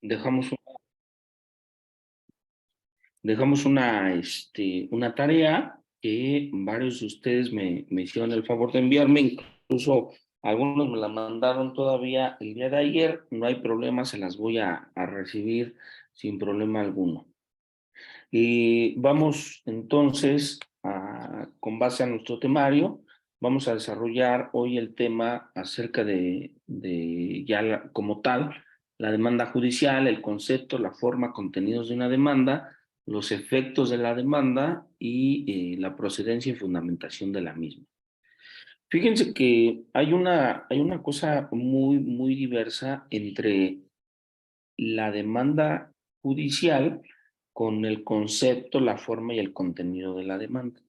dejamos, dejamos una tarea que varios de ustedes me hicieron el favor de enviarme, incluso algunos me la mandaron todavía el día de ayer, no hay problema, se las voy a recibir sin problema alguno. Y vamos entonces, con base a nuestro temario, vamos a desarrollar hoy el tema acerca de ya como tal, la demanda judicial, el concepto, la forma, contenidos de una demanda, los efectos de la demanda y la procedencia y fundamentación de la misma. Fíjense que hay una cosa muy diversa entre la demanda judicial con el concepto, la forma y el contenido de la demanda.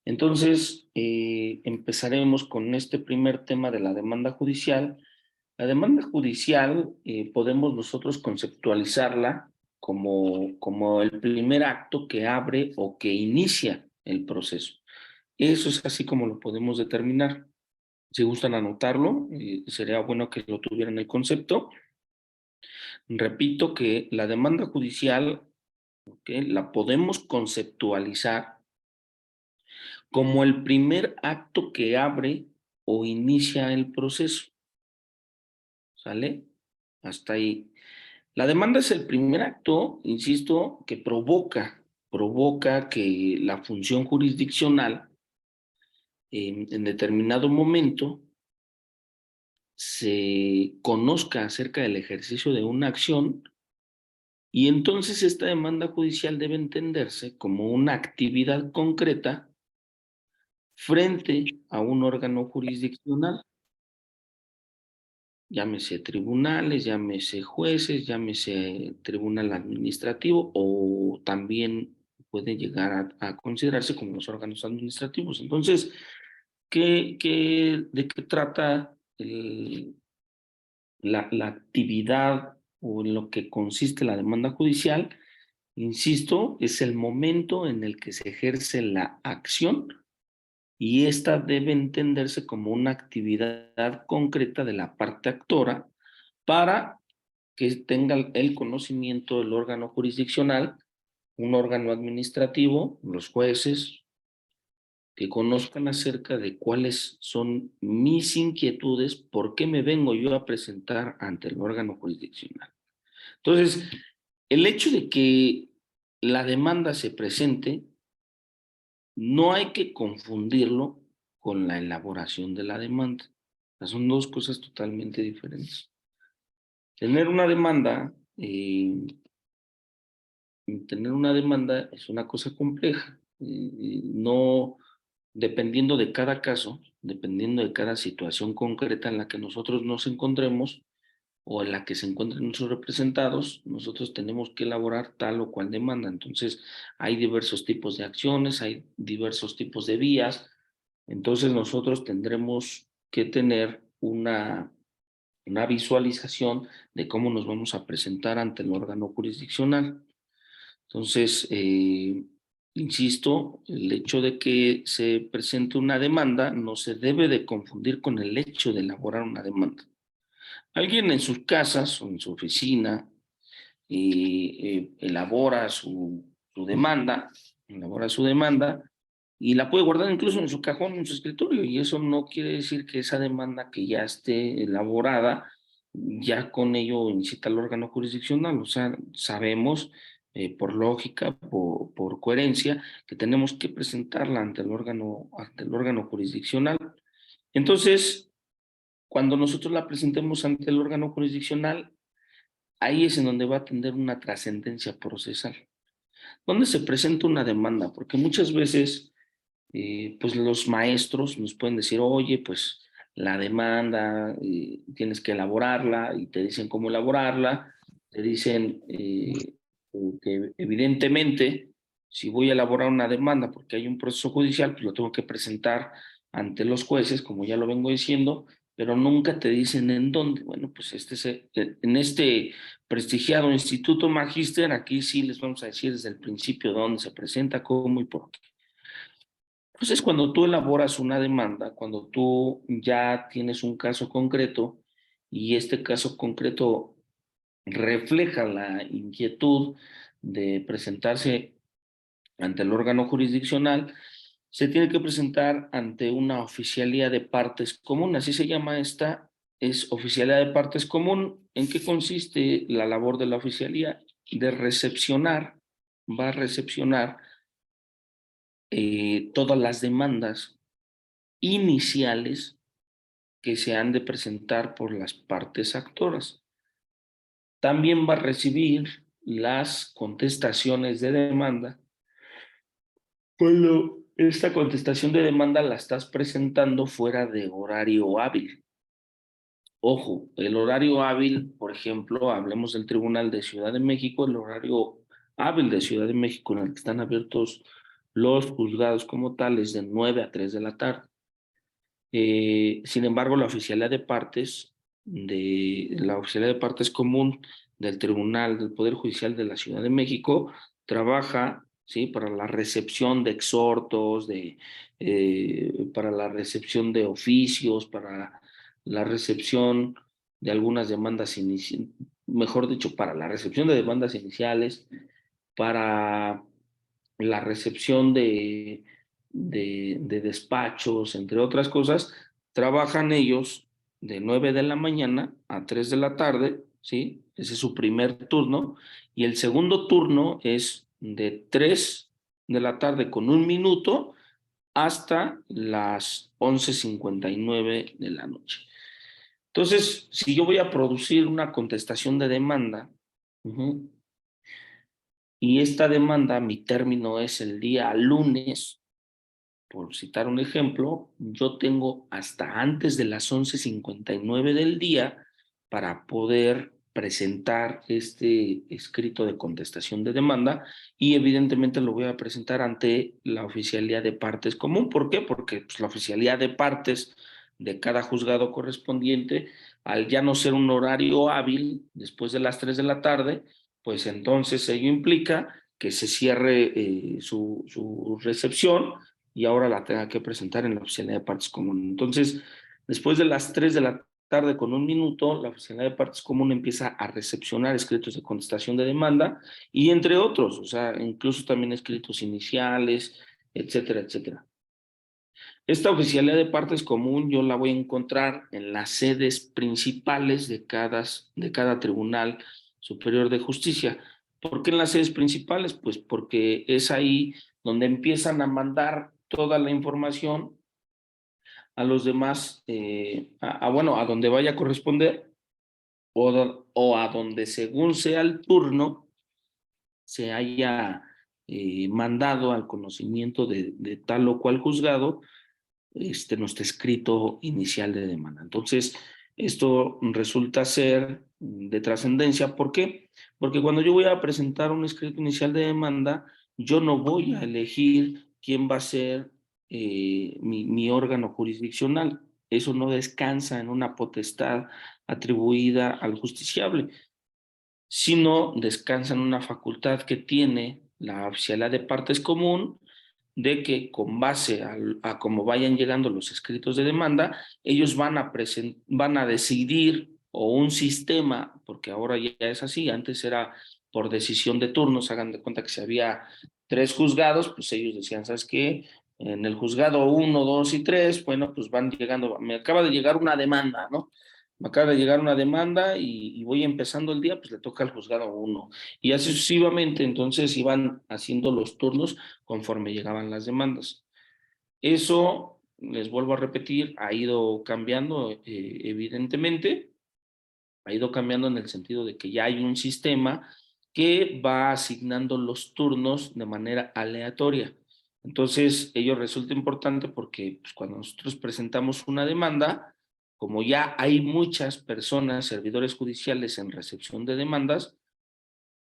Entonces, empezaremos con este primer tema de la demanda judicial. La demanda judicial podemos nosotros conceptualizarla como el primer acto que abre o que inicia el proceso. Eso es así como lo podemos determinar. Si gustan anotarlo, sería bueno que lo tuvieran el concepto. Repito que la demanda judicial, ¿okay?, la podemos conceptualizar como el primer acto que abre o inicia el proceso. ¿Sale? Hasta ahí. La demanda es el primer acto, insisto, que provoca que la función jurisdiccional en determinado momento se conozca acerca del ejercicio de una acción. Y entonces esta demanda judicial debe entenderse como una actividad concreta frente a un órgano jurisdiccional, llámese tribunales, llámese jueces, llámese tribunal administrativo o también puede llegar a considerarse como los órganos administrativos. Entonces, ¿de qué trata la actividad o en lo que consiste la demanda judicial? Insisto, es el momento en el que se ejerce la acción y esta debe entenderse como una actividad concreta de la parte actora para que tenga el conocimiento del órgano jurisdiccional, un órgano administrativo, los jueces, que conozcan acerca de cuáles son mis inquietudes, por qué me vengo yo a presentar ante el órgano jurisdiccional. Entonces, el hecho de que la demanda se presente, no hay que confundirlo con la elaboración de la demanda. Son dos cosas totalmente diferentes. Tener una demanda, es una cosa compleja. No, dependiendo de cada caso, dependiendo de cada situación concreta en la que nosotros nos encontremos o en la que se encuentren nuestros representados, nosotros tenemos que elaborar tal o cual demanda. Entonces, hay diversos tipos de acciones, hay diversos tipos de vías. Entonces, nosotros tendremos que tener una visualización de cómo nos vamos a presentar ante el órgano jurisdiccional. Entonces, insisto, el hecho de que se presente una demanda no se debe de confundir con el hecho de elaborar una demanda. Alguien en sus casas o en su oficina elabora elabora su demanda y la puede guardar incluso en su cajón, en su escritorio, y eso no quiere decir que esa demanda que ya esté elaborada, ya con ello incita al órgano jurisdiccional. O sea, sabemos por lógica, por coherencia, que tenemos que presentarla ante el órgano jurisdiccional. Entonces, cuando nosotros la presentemos ante el órgano jurisdiccional, ahí es en donde va a tener una trascendencia procesal. ¿Dónde se presenta una demanda? Porque muchas veces, pues los maestros nos pueden decir, oye, pues la demanda, tienes que elaborarla, y te dicen cómo elaborarla, te dicen que evidentemente, si voy a elaborar una demanda porque hay un proceso judicial, pues lo tengo que presentar ante los jueces, como ya lo vengo diciendo, pero nunca te dicen en dónde. Bueno, pues en este prestigiado Instituto Magíster, aquí sí les vamos a decir desde el principio dónde se presenta, cómo y por qué. Entonces, cuando tú elaboras una demanda, cuando tú ya tienes un caso concreto y este caso concreto refleja la inquietud de presentarse ante el órgano jurisdiccional, se tiene que presentar ante una oficialía de partes común, así se llama esta, es oficialía de partes común. ¿En qué consiste la labor de la oficialía? De recepcionar, va a recepcionar todas las demandas iniciales que se han de presentar por las partes actoras. También va a recibir las contestaciones de demanda cuando esta contestación de demanda la estás presentando fuera de horario hábil. Ojo, el horario hábil, por ejemplo, hablemos del Tribunal de Ciudad de México, el horario hábil de Ciudad de México en el que están abiertos los juzgados como tales de 9 a 3 de la tarde. Sin embargo, la oficialidad de partes común del Tribunal del Poder Judicial de la Ciudad de México trabaja, ¿sí?, para la recepción de exhortos, para la recepción de oficios, para la recepción de algunas demandas iniciales, mejor dicho, para la recepción de demandas iniciales, para la recepción de despachos, entre otras cosas. Trabajan ellos de 9 de la mañana a 3 de la tarde, ¿sí? Ese es su primer turno. Y el segundo turno es de 3 de la tarde con 1 minuto hasta las 11:59 de la noche. Entonces, si yo voy a producir una contestación de demanda, y esta demanda, mi término es el día lunes, por citar un ejemplo, yo tengo hasta antes de las 11:59 del día para poder presentar este escrito de contestación de demanda, y evidentemente lo voy a presentar ante la oficialía de partes común. ¿Por qué? Porque pues, la oficialía de partes de cada juzgado correspondiente, al ya no ser un horario hábil después de las 3 de la tarde, pues entonces ello implica que se cierre su recepción y ahora la tenga que presentar en la oficialidad de partes común. Entonces, después de las 3 de la tarde con 1 minuto, la oficialidad de partes común empieza a recepcionar escritos de contestación de demanda y entre otros, o sea, incluso también escritos iniciales, etcétera, etcétera. Esta oficialidad de partes común yo la voy a encontrar en las sedes principales de cada Tribunal Superior de Justicia. ¿Por qué en las sedes principales? Pues porque es ahí donde empiezan a mandar toda la información a los demás, bueno, a donde vaya a corresponder o a donde según sea el turno se haya mandado al conocimiento de tal o cual juzgado nuestro escrito inicial de demanda. Entonces, esto resulta ser de trascendencia. ¿Por qué? Porque cuando yo voy a presentar un escrito inicial de demanda, yo no voy a elegir quién va a ser mi órgano jurisdiccional. Eso no descansa en una potestad atribuida al justiciable, sino descansa en una facultad que tiene la oficialidad de partes común, de que con base a cómo vayan llegando los escritos de demanda, ellos van a decidir, o un sistema, porque ahora ya es así, antes era por decisión de turnos. Hagan de cuenta que si había 3 juzgados, pues ellos decían, ¿sabes qué? En el juzgado 1, 2 y 3, bueno, pues van llegando, me acaba de llegar una demanda, ¿no? Me acaba de llegar una demanda y voy empezando el día, pues le toca al juzgado 1. Y así sucesivamente, entonces iban haciendo los turnos conforme llegaban las demandas. Eso, les vuelvo a repetir, ha ido cambiando, evidentemente, ha ido cambiando en el sentido de que ya hay un sistema que va asignando los turnos de manera aleatoria. Entonces, ello resulta importante porque pues, cuando nosotros presentamos una demanda, como ya hay muchas personas, servidores judiciales en recepción de demandas,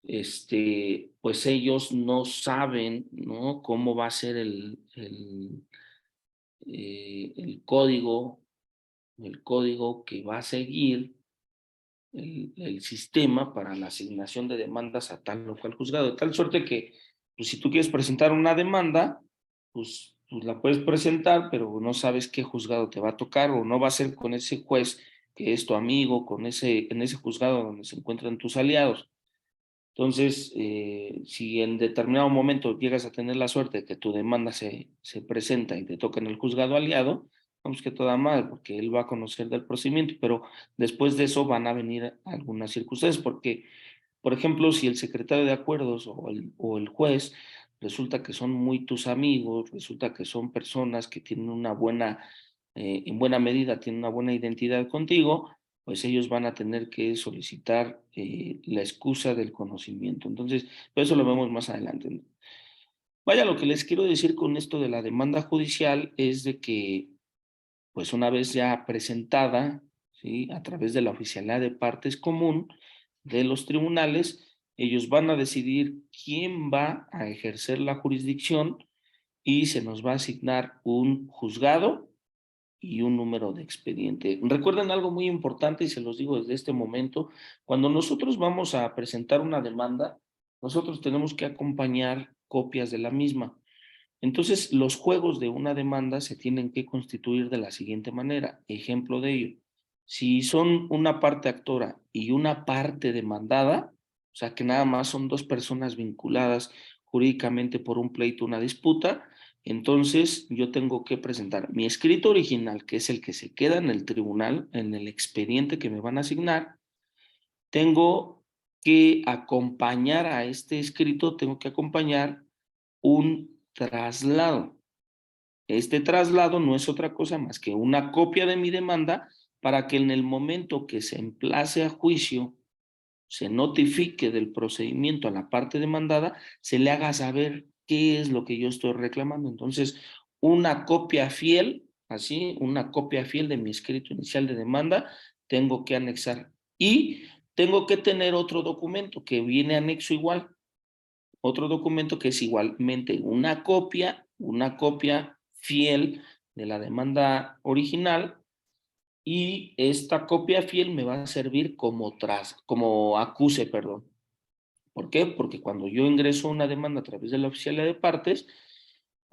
pues ellos no saben, ¿no?, cómo va a ser el código que va a seguir el sistema para la asignación de demandas a tal o cual juzgado, de tal suerte que, pues, si tú quieres presentar una demanda, pues la puedes presentar, pero no sabes qué juzgado te va a tocar o no va a ser con ese juez que es tu amigo, en ese juzgado donde se encuentran tus aliados. Entonces, si en determinado momento llegas a tener la suerte de que tu demanda se presenta y te toca en el juzgado aliado, vamos que toda mal, porque él va a conocer del procedimiento, pero después de eso van a venir algunas circunstancias, porque, por ejemplo, si el secretario de acuerdos o el juez resulta que son muy tus amigos, resulta que son personas que tienen una buena, en buena medida, tienen una buena identidad contigo, pues ellos van a tener que solicitar la excusa del conocimiento. Entonces, pero eso lo vemos más adelante, ¿no? Vaya, lo que les quiero decir con esto de la demanda judicial es de que, pues una vez ya presentada, ¿sí? A través de la oficialidad de partes común de los tribunales, ellos van a decidir quién va a ejercer la jurisdicción y se nos va a asignar un juzgado y un número de expediente. Recuerden algo muy importante y se los digo desde este momento, cuando nosotros vamos a presentar una demanda, nosotros tenemos que acompañar copias de la misma. Entonces, los juegos de una demanda se tienen que constituir de la siguiente manera. Ejemplo de ello, si son una parte actora y una parte demandada, o sea que nada más son dos personas vinculadas jurídicamente por un pleito, una disputa, entonces yo tengo que presentar mi escrito original, que es el que se queda en el tribunal, en el expediente que me van a asignar. Tengo que acompañar a este escrito, tengo que acompañar un traslado. Este traslado no es otra cosa más que una copia de mi demanda para que en el momento que se emplace a juicio, se notifique del procedimiento a la parte demandada, se le haga saber qué es lo que yo estoy reclamando. Entonces, una copia fiel, así, una copia fiel de mi escrito inicial de demanda, tengo que anexar. Y tengo que tener otro documento que viene anexo igual, otro documento que es igualmente una copia fiel de la demanda original, y esta copia fiel me va a servir como acuse, perdón. ¿Por qué? Porque cuando yo ingreso una demanda a través de la oficialidad de partes,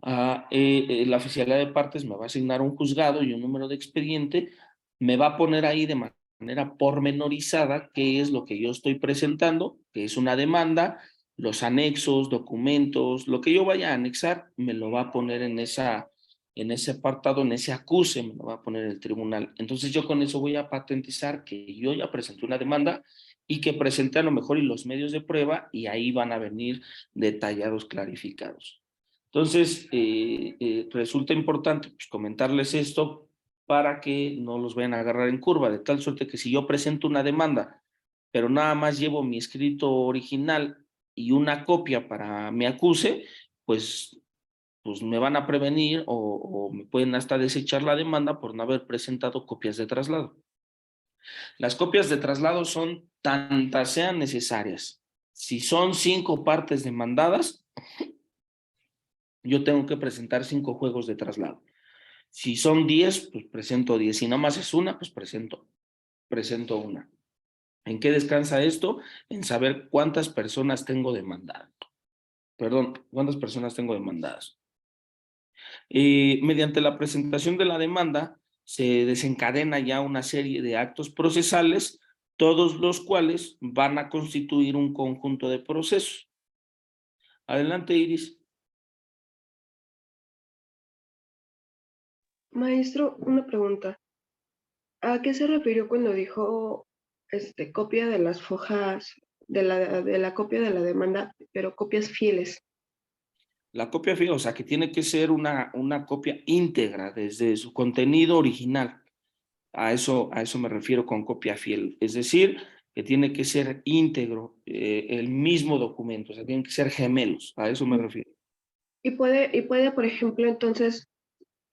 la oficialidad de partes me va a asignar un juzgado y un número de expediente, me va a poner ahí de manera pormenorizada qué es lo que yo estoy presentando, que es una demanda, los anexos, documentos, lo que yo vaya a anexar, me lo va a poner en ese apartado, en ese acuse, me lo va a poner el tribunal. Entonces yo con eso voy a patentizar que yo ya presenté una demanda y que presenté a lo mejor y los medios de prueba, y ahí van a venir detallados, clarificados. Entonces, resulta importante pues, comentarles esto para que no los vayan a agarrar en curva, de tal suerte que si yo presento una demanda, pero nada más llevo mi escrito original y una copia para mi acuse, pues, pues me van a prevenir o me pueden hasta desechar la demanda por no haber presentado copias de traslado. Las copias de traslado son tantas sean necesarias. Si son 5 partes demandadas, yo tengo que presentar 5 juegos de traslado. Si son 10, pues presento 10. Si nada más es una, pues presento una. ¿En qué descansa esto? En saber cuántas personas tengo demandadas. Perdón, cuántas personas tengo demandadas. Mediante la presentación de la demanda, se desencadena ya una serie de actos procesales, todos los cuales van a constituir un conjunto de procesos. Adelante, Iris. Maestro, una pregunta. ¿A qué se refirió cuando dijo copia de las fojas de la copia de la demanda, pero copias fieles? La copia fiel, o sea, que tiene que ser una copia íntegra desde su contenido original. A eso me refiero con copia fiel. Es decir, que tiene que ser íntegro el mismo documento, o sea, tienen que ser gemelos. A eso me refiero. Y puede, por ejemplo, entonces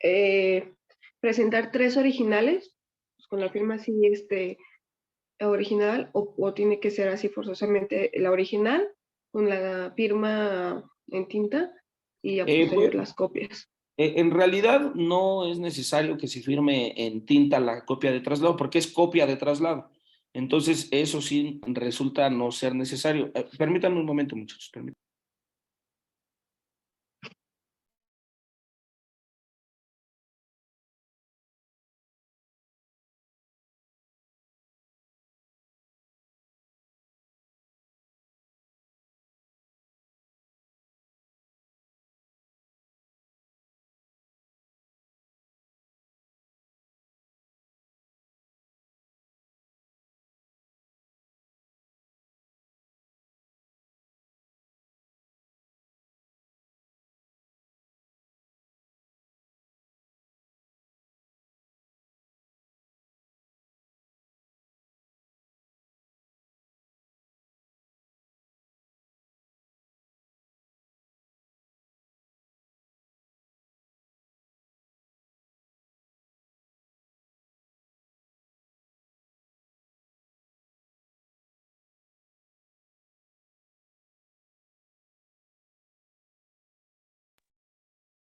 eh, presentar tres originales pues, con la firma así original, o tiene que ser así forzosamente la original con la firma en tinta y a Pues, posterior las copias. en realidad no es necesario que se firme en tinta la copia de traslado, porque es copia de traslado. Entonces, eso sí resulta no ser necesario. Permítanme un momento, muchachos. Permítanme.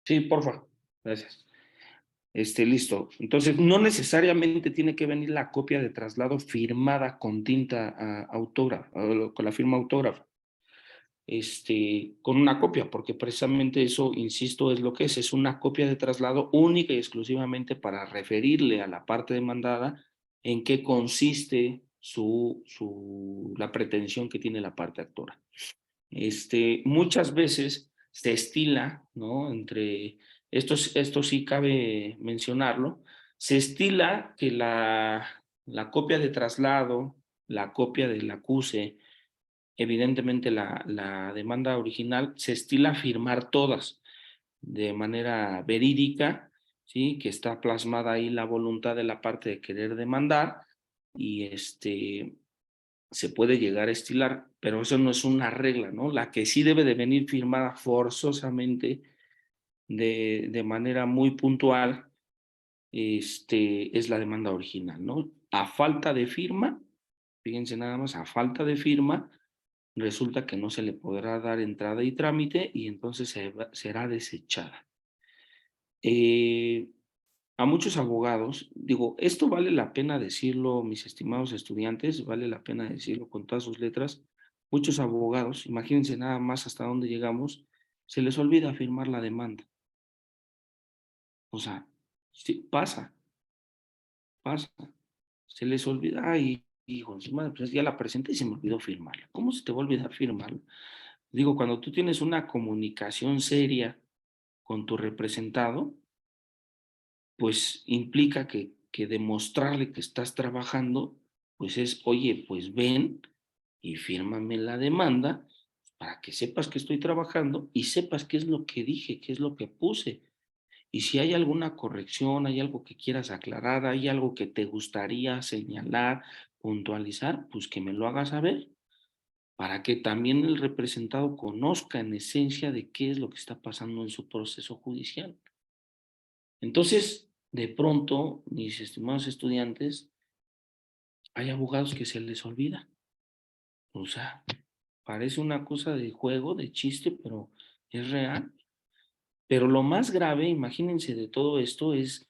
Sí, porfa. Gracias. Listo. Entonces, no necesariamente tiene que venir la copia de traslado firmada con tinta autógrafa, con la firma autógrafa, con una copia, porque precisamente eso, insisto, es lo que es una copia de traslado única y exclusivamente para referirle a la parte demandada en qué consiste la pretensión que tiene la parte actora. Muchas veces se estila, ¿no? Esto sí cabe mencionarlo, se estila que la copia de traslado, la copia del acuse, evidentemente la demanda original, se estila firmar todas de manera verídica, ¿sí? Que está plasmada ahí la voluntad de la parte de querer demandar y se puede llegar a estilar, pero eso no es una regla, ¿no? La que sí debe de venir firmada forzosamente de manera muy puntual, es la demanda original, ¿no? A falta de firma, fíjense nada más, a falta de firma, resulta que no se le podrá dar entrada y trámite y entonces será desechada. A muchos abogados, digo, esto vale la pena decirlo, mis estimados estudiantes, vale la pena decirlo con todas sus letras. Muchos abogados, imagínense nada más hasta dónde llegamos, se les olvida firmar la demanda. O sea, sí, pasa. Se les olvida, ay, hijo, madre, pues ya la presenté y se me olvidó firmarla. ¿Cómo se te va a olvidar firmarla? Digo, cuando tú tienes una comunicación seria con tu representado, pues implica que demostrarle que estás trabajando, pues es, oye, pues ven y fírmame la demanda para que sepas que estoy trabajando y sepas qué es lo que dije, qué es lo que puse. Y si hay alguna corrección, hay algo que quieras aclarar, hay algo que te gustaría señalar, puntualizar, pues que me lo hagas saber para que también el representado conozca en esencia de qué es lo que está pasando en su proceso judicial. Entonces, de pronto, mis estimados estudiantes, hay abogados que se les olvida. O sea, parece una cosa de juego, de chiste, pero es real. Pero lo más grave, imagínense de todo esto, es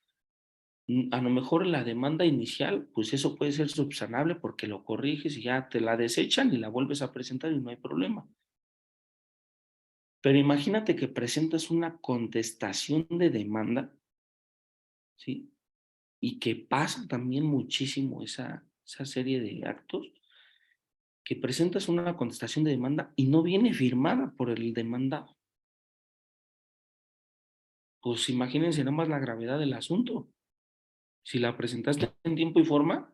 a lo mejor la demanda inicial, pues eso puede ser subsanable porque lo corriges y ya te la desechan y la vuelves a presentar y no hay problema. Pero imagínate que presentas una contestación de demanda, ¿sí? Y que pasa también muchísimo esa serie de actos, que presentas una contestación de demanda y no viene firmada por el demandado. Pues imagínense nada más la gravedad del asunto. Si la presentaste en tiempo y forma,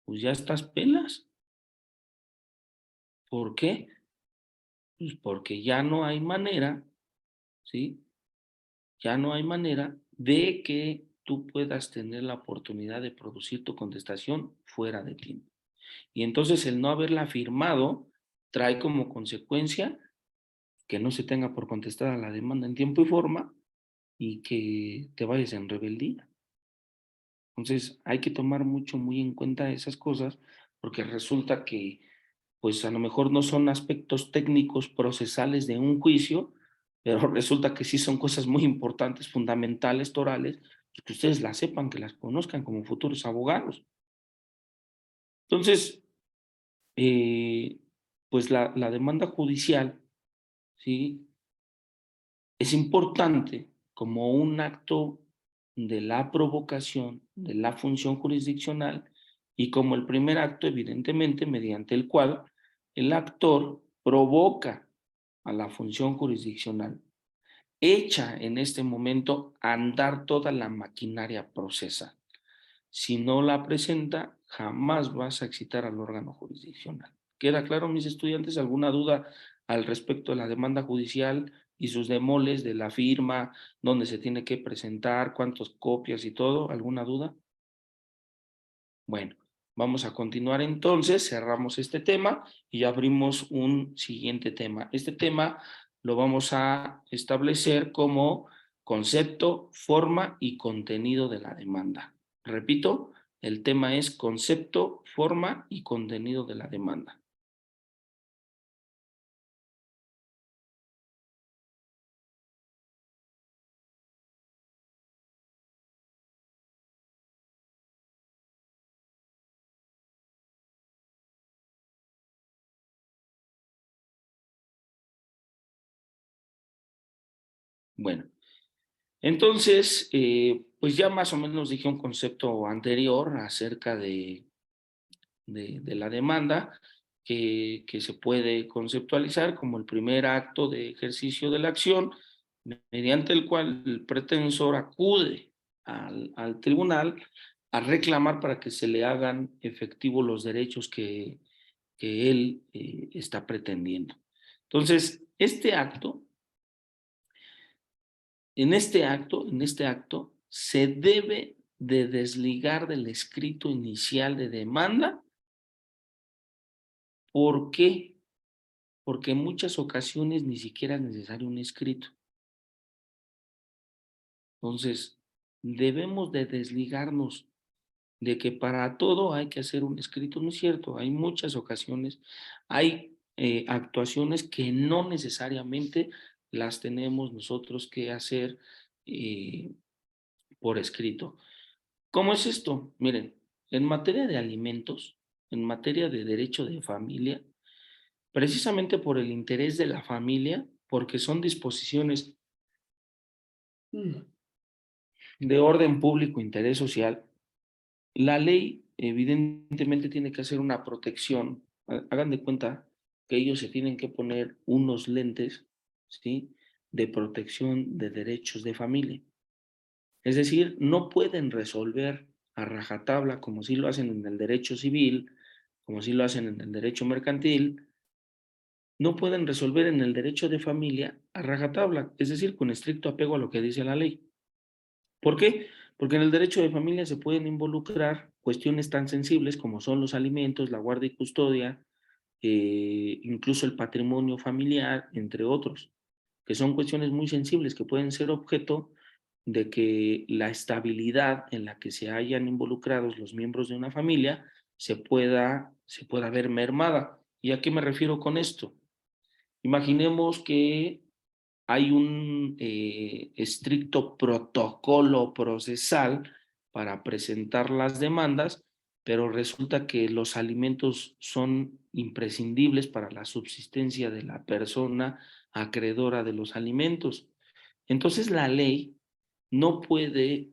pues ya estás pelas. ¿Por qué? Pues porque ya no hay manera, ¿sí? Ya no hay manera de que tú puedas tener la oportunidad de producir tu contestación fuera de tiempo. Y entonces el no haberla firmado trae como consecuencia que no se tenga por contestada la demanda en tiempo y forma y que te vayas en rebeldía. Entonces hay que tomar muy en cuenta esas cosas porque resulta que pues a lo mejor no son aspectos técnicos procesales de un juicio, pero resulta que sí son cosas muy importantes, fundamentales, torales, que ustedes las sepan, que las conozcan como futuros abogados. Entonces, eh, pues la demanda judicial, ¿sí? Es importante como un acto de la provocación de la función jurisdiccional y como el primer acto, evidentemente, mediante el cual el actor provoca a la función jurisdiccional, echa en este momento a andar toda la maquinaria procesal. Si no la presenta, jamás vas a excitar al órgano jurisdiccional. ¿Queda claro, mis estudiantes? ¿Alguna duda al respecto de la demanda judicial y sus demoles de la firma, dónde se tiene que presentar, cuántas copias y todo? ¿Alguna duda? Bueno, vamos a continuar entonces, cerramos este tema y abrimos un siguiente tema. Este tema lo vamos a establecer como concepto, forma y contenido de la demanda. Repito, el tema es concepto, forma y contenido de la demanda. Bueno, entonces, pues ya más o menos dije un concepto anterior acerca de la demanda que se puede conceptualizar como el primer acto de ejercicio de la acción mediante el cual el pretensor acude al tribunal a reclamar para que se le hagan efectivos los derechos que él está pretendiendo. Entonces, en este acto, se debe de desligar del escrito inicial de demanda. ¿Por qué? Porque en muchas ocasiones ni siquiera es necesario un escrito. Entonces, debemos de desligarnos de que para todo hay que hacer un escrito. No es cierto, hay muchas ocasiones, hay actuaciones que no necesariamente las tenemos nosotros que hacer eh, por escrito. ¿Cómo es esto? Miren, en materia de alimentos, en materia de derecho de familia, precisamente por el interés de la familia, porque son disposiciones de orden público, interés social, la ley evidentemente tiene que hacer una protección. Hagan de cuenta que ellos se tienen que poner unos lentes, ¿sí?, de protección de derechos de familia. Es decir, no pueden resolver a rajatabla como si lo hacen en el derecho civil, como si lo hacen en el derecho mercantil, no pueden resolver en el derecho de familia a rajatabla, es decir, con estricto apego a lo que dice la ley. ¿Por qué? Porque en el derecho de familia se pueden involucrar cuestiones tan sensibles como son los alimentos, la guardia y custodia, incluso el patrimonio familiar, entre otros, que son cuestiones muy sensibles que pueden ser objeto de que la estabilidad en la que se hayan involucrados los miembros de una familia se pueda ver mermada. ¿Y a qué me refiero con esto? Imaginemos que hay un estricto protocolo procesal para presentar las demandas, pero resulta que los alimentos son imprescindibles para la subsistencia de la persona acreedora de los alimentos. Entonces la ley no puede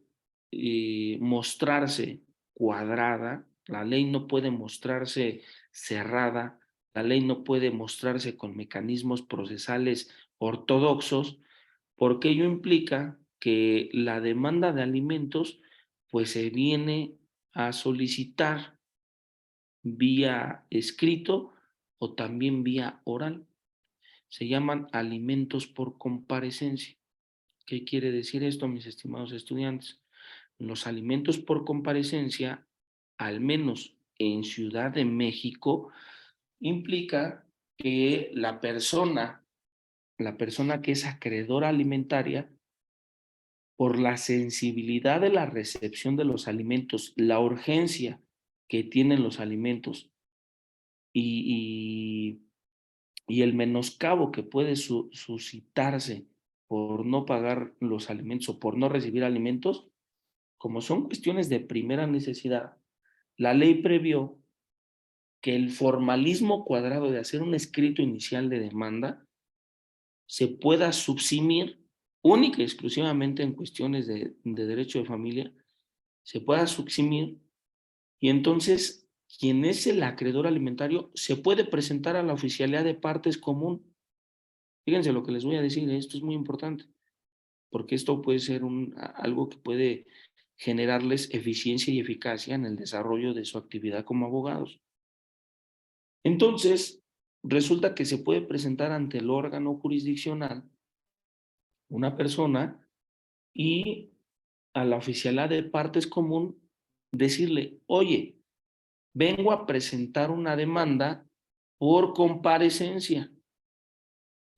mostrarse cuadrada, la ley no puede mostrarse cerrada, la ley no puede mostrarse con mecanismos procesales ortodoxos, porque ello implica que la demanda de alimentos pues se viene a solicitar vía escrito o también vía oral. Se llaman alimentos por comparecencia. ¿Qué quiere decir esto, mis estimados estudiantes? Los alimentos por comparecencia, al menos en Ciudad de México, implica que la persona que es acreedora alimentaria, por la sensibilidad de la recepción de los alimentos, la urgencia que tienen los alimentos y, y el menoscabo que puede suscitarse por no pagar los alimentos o por no recibir alimentos, como son cuestiones de primera necesidad, la ley previó que el formalismo cuadrado de hacer un escrito inicial de demanda se pueda subsimir única y exclusivamente en cuestiones de derecho de familia, se pueda subsimir y entonces quien es el acreedor alimentario se puede presentar a la oficialidad de partes común. Fíjense lo que les voy a decir, esto es muy importante, porque esto puede ser algo que puede generarles eficiencia y eficacia en el desarrollo de su actividad como abogados. Entonces, resulta que se puede presentar ante el órgano jurisdiccional una persona y a la oficialidad de partes común decirle, oye, vengo a presentar una demanda por comparecencia.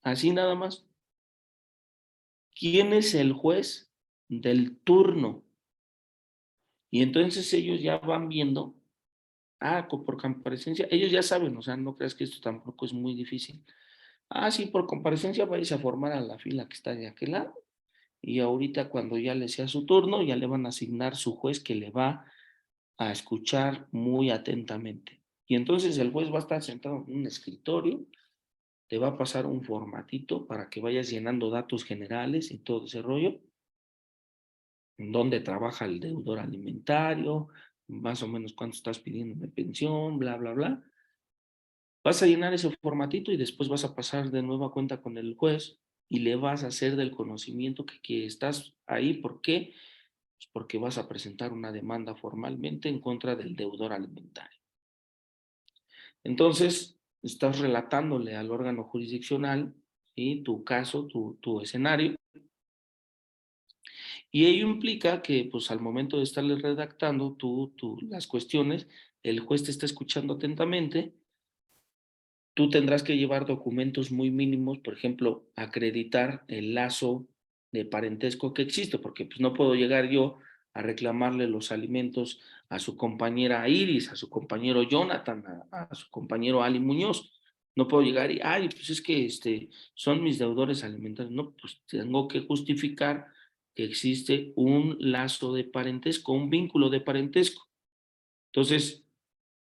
Así nada más. ¿Quién es el juez del turno? Y entonces ellos ya van viendo, por comparecencia, ellos ya saben, o sea, no creas que esto tampoco es muy difícil. Sí, por comparecencia vais a formar a la fila que está de aquel lado y ahorita cuando ya le sea su turno, ya le van a asignar su juez que le va a escuchar muy atentamente. Y entonces el juez va a estar sentado en un escritorio te va a pasar un formatito para que vayas llenando datos generales y todo ese rollo, en dónde trabaja el deudor alimentario, más o menos cuánto estás pidiendo de pensión, bla, bla, bla. Vas a llenar ese formatito y después vas a pasar de nueva cuenta con el juez y le vas a hacer del conocimiento que estás ahí. ¿Por qué? Pues porque vas a presentar una demanda formalmente en contra del deudor alimentario. Entonces, estás relatándole al órgano jurisdiccional, ¿sí?, tu caso, tu escenario, y ello implica que pues al momento de estarle redactando las cuestiones, el juez te está escuchando atentamente. Tú tendrás que llevar documentos muy mínimos, por ejemplo, acreditar el lazo de parentesco que existe, porque pues no puedo llegar yo a reclamarle los alimentos a su compañera Iris, a su compañero Jonathan, a su compañero Ali Muñoz. No puedo llegar y, ay, pues es que son mis deudores alimentarios. No, pues tengo que justificar que existe un lazo de parentesco, un vínculo de parentesco. Entonces,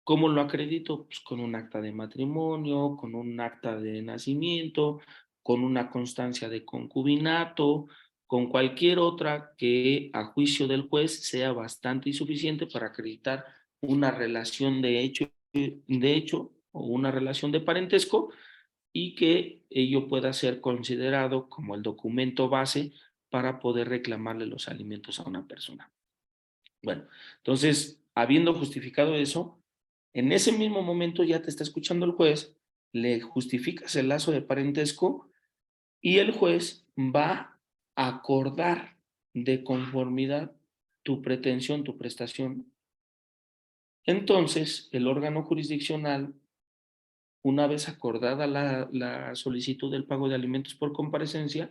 ¿cómo lo acredito? Pues con un acta de matrimonio, con un acta de nacimiento, con una constancia de concubinato, con cualquier otra que a juicio del juez sea bastante y suficiente para acreditar una relación de hecho o una relación de parentesco, y que ello pueda ser considerado como el documento base para poder reclamarle los alimentos a una persona. Bueno, entonces, habiendo justificado eso, en ese mismo momento ya te está escuchando el juez, le justificas el lazo de parentesco y el juez va a acordar de conformidad tu pretensión, tu prestación. Entonces, el órgano jurisdiccional, una vez acordada la solicitud del pago de alimentos por comparecencia,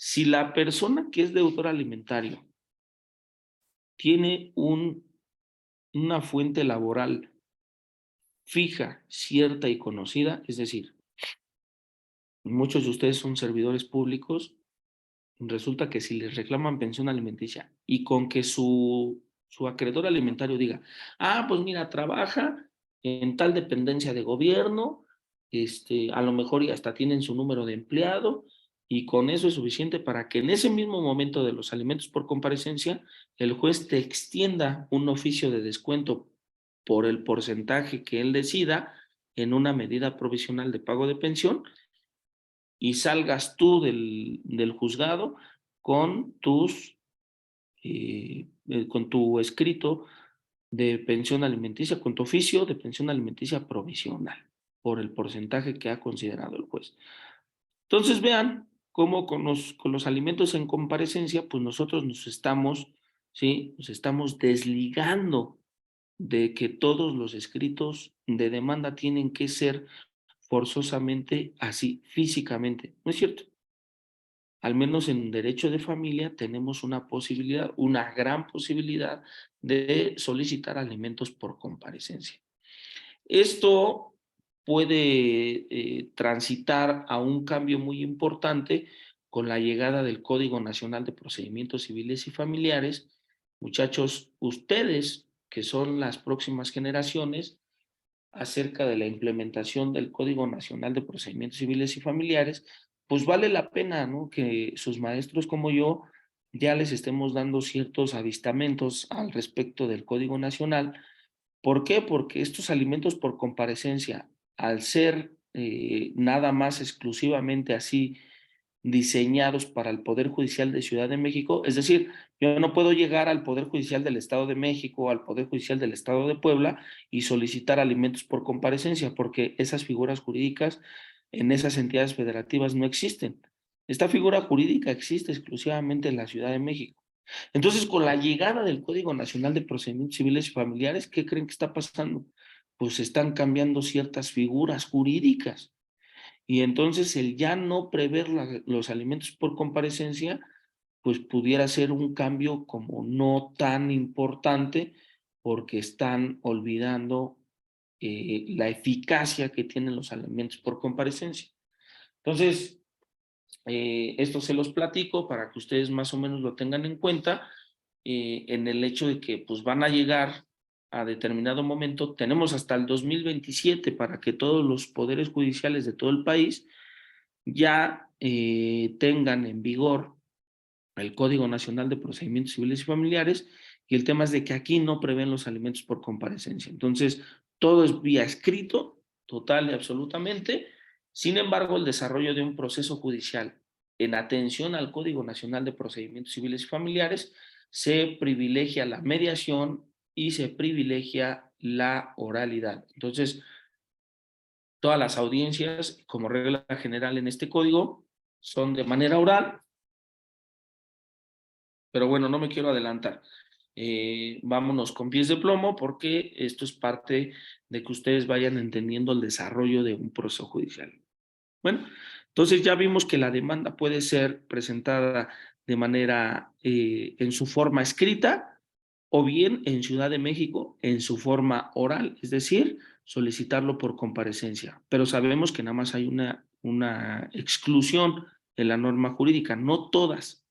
si la persona que es deudor alimentario tiene una fuente laboral fija, cierta y conocida, es decir, muchos de ustedes son servidores públicos, resulta que si les reclaman pensión alimenticia y con que su acreedor alimentario diga, pues mira, trabaja en tal dependencia de gobierno, a lo mejor y hasta tienen su número de empleado, y con eso es suficiente para que en ese mismo momento de los alimentos por comparecencia, el juez te extienda un oficio de descuento por el porcentaje que él decida en una medida provisional de pago de pensión, y salgas tú del juzgado con con tu escrito de pensión alimenticia, con tu oficio de pensión alimenticia provisional, por el porcentaje que ha considerado el juez. Entonces vean cómo con los alimentos en comparecencia, pues nosotros ¿sí?, nos estamos desligando de que todos los escritos de demanda tienen que ser forzosamente así, físicamente. ¿No es cierto? Al menos en derecho de familia tenemos una posibilidad, una gran posibilidad de solicitar alimentos por comparecencia. Esto puede transitar a un cambio muy importante con la llegada del Código Nacional de Procedimientos Civiles y Familiares. Muchachos, ustedes, que son las próximas generaciones, acerca de la implementación del Código Nacional de Procedimientos Civiles y Familiares, pues vale la pena, ¿no?, que sus maestros como yo ya les estemos dando ciertos avistamientos al respecto del Código Nacional. ¿Por qué? Porque estos alimentos por comparecencia, al ser nada más exclusivamente así diseñados para el Poder Judicial de Ciudad de México, es decir, yo no puedo llegar al Poder Judicial del Estado de México o al Poder Judicial del Estado de Puebla y solicitar alimentos por comparecencia, porque esas figuras jurídicas en esas entidades federativas no existen. Esta figura jurídica existe exclusivamente en la Ciudad de México. Entonces, con la llegada del Código Nacional de Procedimientos Civiles y Familiares, ¿qué creen que está pasando? Pues están cambiando ciertas figuras jurídicas. Y entonces el ya no prever los alimentos por comparecencia, pues pudiera ser un cambio como no tan importante, porque están olvidando la eficacia que tienen los alimentos por comparecencia. Entonces, esto se los platico para que ustedes más o menos lo tengan en cuenta, en el hecho de que pues van a llegar a determinado momento, tenemos hasta el 2027 para que todos los poderes judiciales de todo el país ya tengan en vigor el Código Nacional de Procedimientos Civiles y Familiares, y el tema es de que aquí no prevén los alimentos por comparecencia. Entonces, todo es vía escrito, total y absolutamente. Sin embargo, el desarrollo de un proceso judicial en atención al Código Nacional de Procedimientos Civiles y Familiares, se privilegia la mediación y se privilegia la oralidad. Entonces, todas las audiencias, como regla general en este código, son de manera oral, pero bueno, no me quiero adelantar. Vámonos con pies de plomo porque esto es parte de que ustedes vayan entendiendo el desarrollo de un proceso judicial. Bueno, entonces ya vimos que la demanda puede ser presentada de manera en su forma escrita o bien en Ciudad de México en su forma oral, es decir, solicitarlo por comparecencia. Pero sabemos que nada más hay una exclusión en la norma jurídica, no todas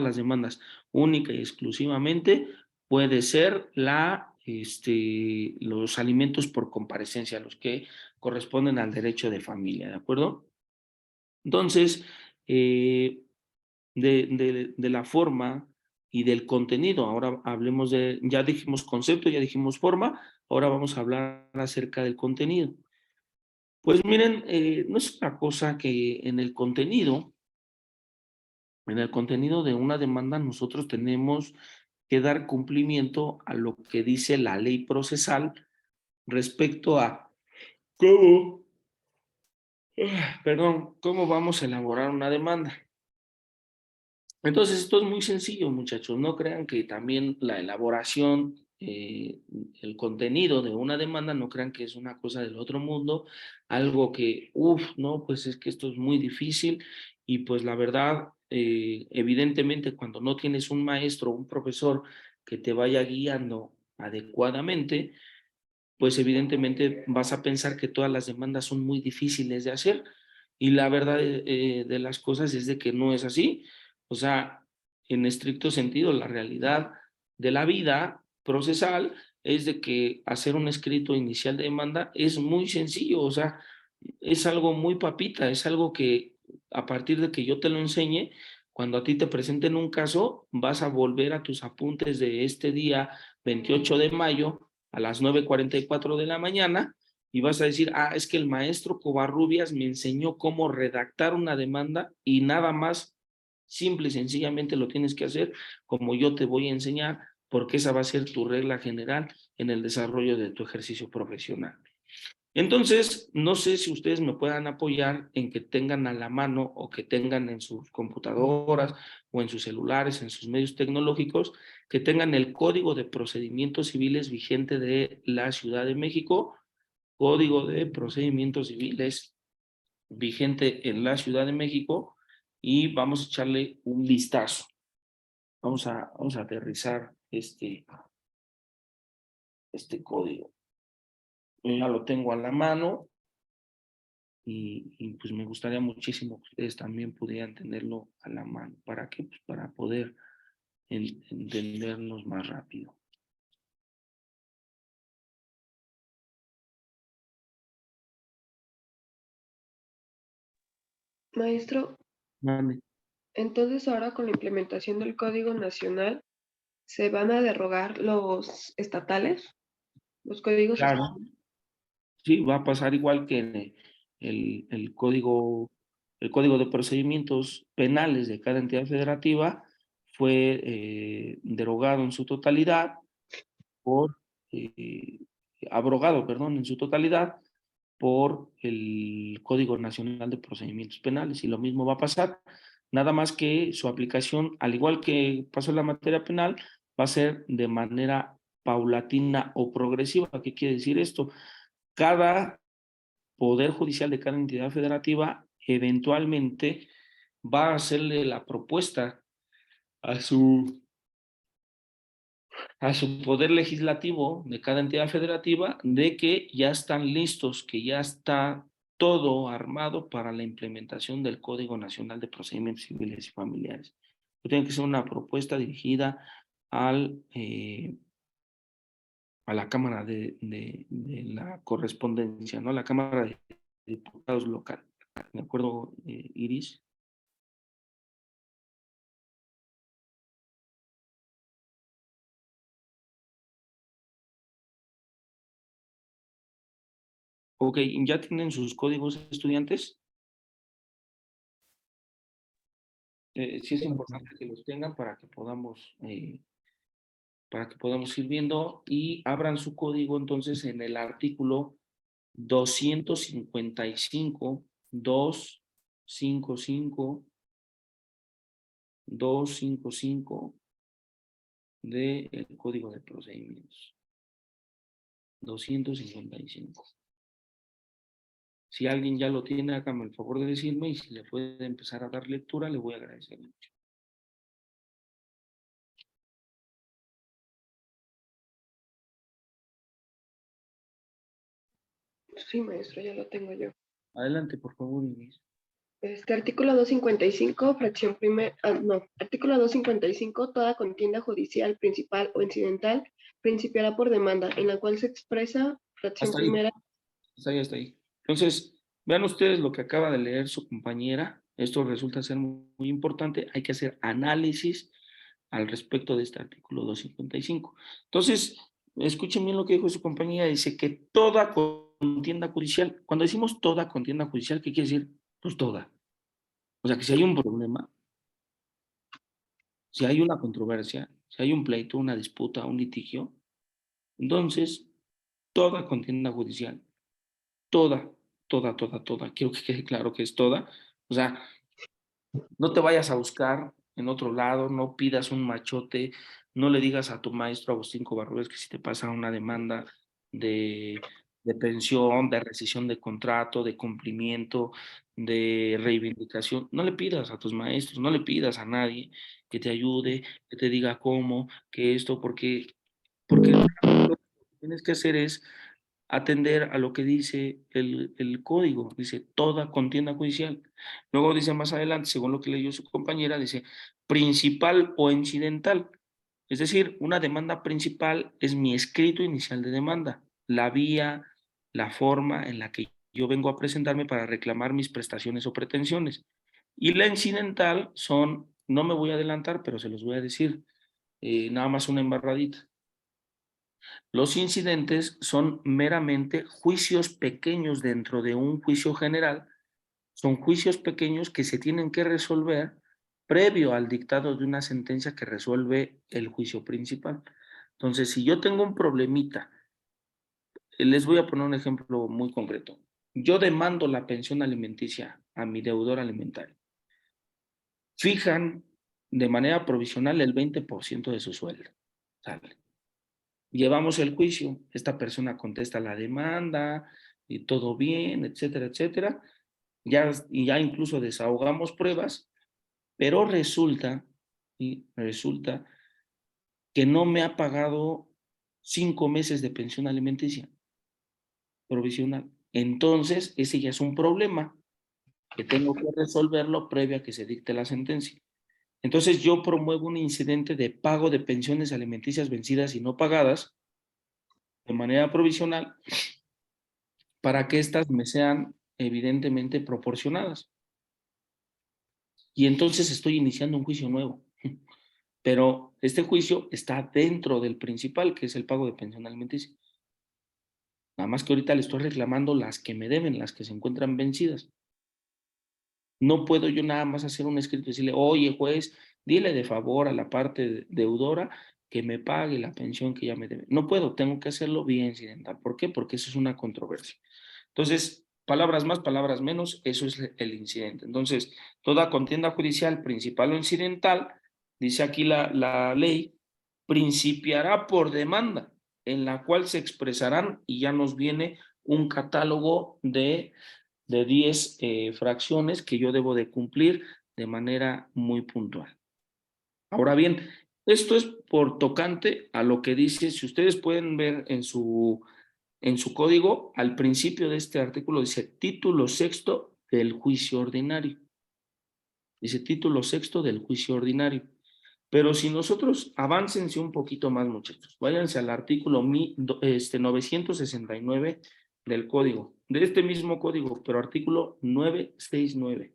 las demandas, única y exclusivamente puede ser los alimentos por comparecencia, los que corresponden al derecho de familia, ¿de acuerdo? Entonces, de la forma y del contenido, ahora hablemos de, ya dijimos concepto, ya dijimos forma, ahora vamos a hablar acerca del contenido. Pues miren, no es una cosa que en el contenido de una demanda nosotros tenemos que dar cumplimiento a lo que dice la ley procesal respecto a cómo, cómo vamos a elaborar una demanda. Entonces, esto es muy sencillo, muchachos. No crean que también la elaboración, el contenido de una demanda, no crean que es una cosa del otro mundo, algo que, no, pues es que esto es muy difícil y pues la verdad, evidentemente, cuando no tienes un maestro, un profesor que te vaya guiando adecuadamente, pues evidentemente vas a pensar que todas las demandas son muy difíciles de hacer y la verdad de las cosas es de que no es así. O sea, en estricto sentido, la realidad de la vida procesal es de que hacer un escrito inicial de demanda es muy sencillo, o sea, es algo muy papita, es algo que a partir de que yo te lo enseñe, cuando a ti te presenten un caso, vas a volver a tus apuntes de este día 28 de mayo a las 9:44 de la mañana y vas a decir, es que el maestro Covarrubias me enseñó cómo redactar una demanda y nada más, simple y sencillamente lo tienes que hacer como yo te voy a enseñar, porque esa va a ser tu regla general en el desarrollo de tu ejercicio profesional. Entonces, no sé si ustedes me puedan apoyar en que tengan a la mano o que tengan en sus computadoras o en sus celulares, en sus medios tecnológicos, que tengan el Código de Procedimientos Civiles vigente de la Ciudad de México, Código de Procedimientos Civiles vigente en la Ciudad de México, y vamos a echarle un vistazo. Vamos a aterrizar este código. Yo ya lo tengo a la mano. Y pues me gustaría muchísimo que ustedes también pudieran tenerlo a la mano. ¿Para qué? Pues para poder entendernos más rápido. Maestro, Mande. entonces ahora con la implementación del Código Nacional, ¿se van a derrogar los estatales? Los códigos Claro, estatales. sí, va a pasar igual que en el código de procedimientos penales de cada entidad federativa fue derogado en su totalidad por, eh, abrogado, perdón, en su totalidad por el Código Nacional de Procedimientos Penales, y lo mismo va a pasar, nada más que su aplicación, al igual que pasó en la materia penal, va a ser de manera paulatina o progresiva. ¿Qué quiere decir esto? Cada poder judicial de cada entidad federativa eventualmente va a hacerle la propuesta a su poder legislativo de cada entidad federativa de que ya están listos, que ya está todo armado para la implementación del Código Nacional de Procedimientos Civiles y Familiares. Tiene que ser una propuesta dirigida al, a la Cámara de la correspondencia, ¿no? A la Cámara de Diputados local. ¿De acuerdo, Iris? Ok, ¿ya tienen sus códigos estudiantes? Sí es importante que los tengan para que podamos ir viendo y abran su código entonces en el artículo 255, 255, 255 del Código de Procedimientos. 255. Si alguien ya lo tiene, hágame el favor de decirme y si le puede empezar a dar lectura, le voy a agradecer mucho. Sí, maestro, ya lo tengo yo. Adelante, por favor, Inés. Artículo 255, fracción primera, artículo 255, toda contienda judicial, principal o incidental, principiará por demanda, en la cual se expresa, fracción Hasta ahí, primera. hasta ahí, hasta ahí. Entonces, vean ustedes lo que acaba de leer su compañera. Esto resulta ser muy importante. Hay que hacer análisis al respecto de este artículo 255. Entonces, escuchen bien lo que dijo su compañera. Dice que toda contienda judicial, cuando decimos toda contienda judicial, ¿qué quiere decir? Pues toda. O sea, que si hay un problema, si hay una controversia, si hay un pleito, una disputa, un litigio, entonces toda contienda judicial, toda, toda, quiero que quede claro que es toda. O sea, no te vayas a buscar en otro lado, no pidas un machote, no le digas a tu maestro Agustín Covarrubias que si te pasa una demanda de, de pensión, de rescisión de contrato, de cumplimiento, de reivindicación, no le pidas a tus maestros, no le pidas a nadie que te ayude, que te diga cómo, que esto, porque lo que tienes que hacer es atender a lo que dice el código, dice toda contienda judicial. Luego dice más adelante, según lo que leyó su compañera, dice principal o incidental. Es decir, una demanda principal es mi escrito inicial de demanda, la vía, la forma en la que yo vengo a presentarme para reclamar mis prestaciones o pretensiones. Y la incidental son, no me voy a adelantar, pero se los voy a decir, nada más una embarradita. Los incidentes son meramente juicios pequeños dentro de un juicio general, son juicios pequeños que se tienen que resolver previo al dictado de una sentencia que resuelve el juicio principal. Entonces, si yo tengo un problemita, les voy a poner un ejemplo muy concreto. Yo demando la pensión alimenticia a mi deudor alimentario. Fijan de manera provisional el 20% de su sueldo. ¿Sale? Llevamos el juicio, esta persona contesta la demanda y todo bien, etcétera, etcétera. Ya incluso desahogamos pruebas, pero resulta que no me ha pagado 5 meses de pensión alimenticia provisional. Entonces, ese ya es un problema que tengo que resolverlo previo a que se dicte la sentencia. Entonces, yo promuevo un incidente de pago de pensiones alimenticias vencidas y no pagadas de manera provisional para que éstas me sean evidentemente proporcionadas. Y entonces estoy iniciando un juicio nuevo. Pero este juicio está dentro del principal, que es el pago de pensión alimenticia. Nada más que ahorita le estoy reclamando las que me deben, las que se encuentran vencidas. No puedo yo nada más hacer un escrito y decirle, oye juez, dile de favor a la parte deudora que me pague la pensión que ya me debe. No puedo, tengo que hacerlo vía incidental. ¿Por qué? Porque eso es una controversia. Entonces, palabras más, palabras menos, eso es el incidente. Entonces, toda contienda judicial, principal o incidental, dice aquí la ley, principiará por demanda, en la cual se expresarán, y ya nos viene un catálogo de 10 fracciones que yo debo de cumplir de manera muy puntual. Ahora bien, esto es por tocante a lo que dice, si ustedes pueden ver en su código, al principio de este artículo dice título sexto del juicio ordinario. Dice título sexto del juicio ordinario. Pero si nosotros, aváncense un poquito más, muchachos, váyanse al artículo 969 del código, de este mismo código, pero artículo 969.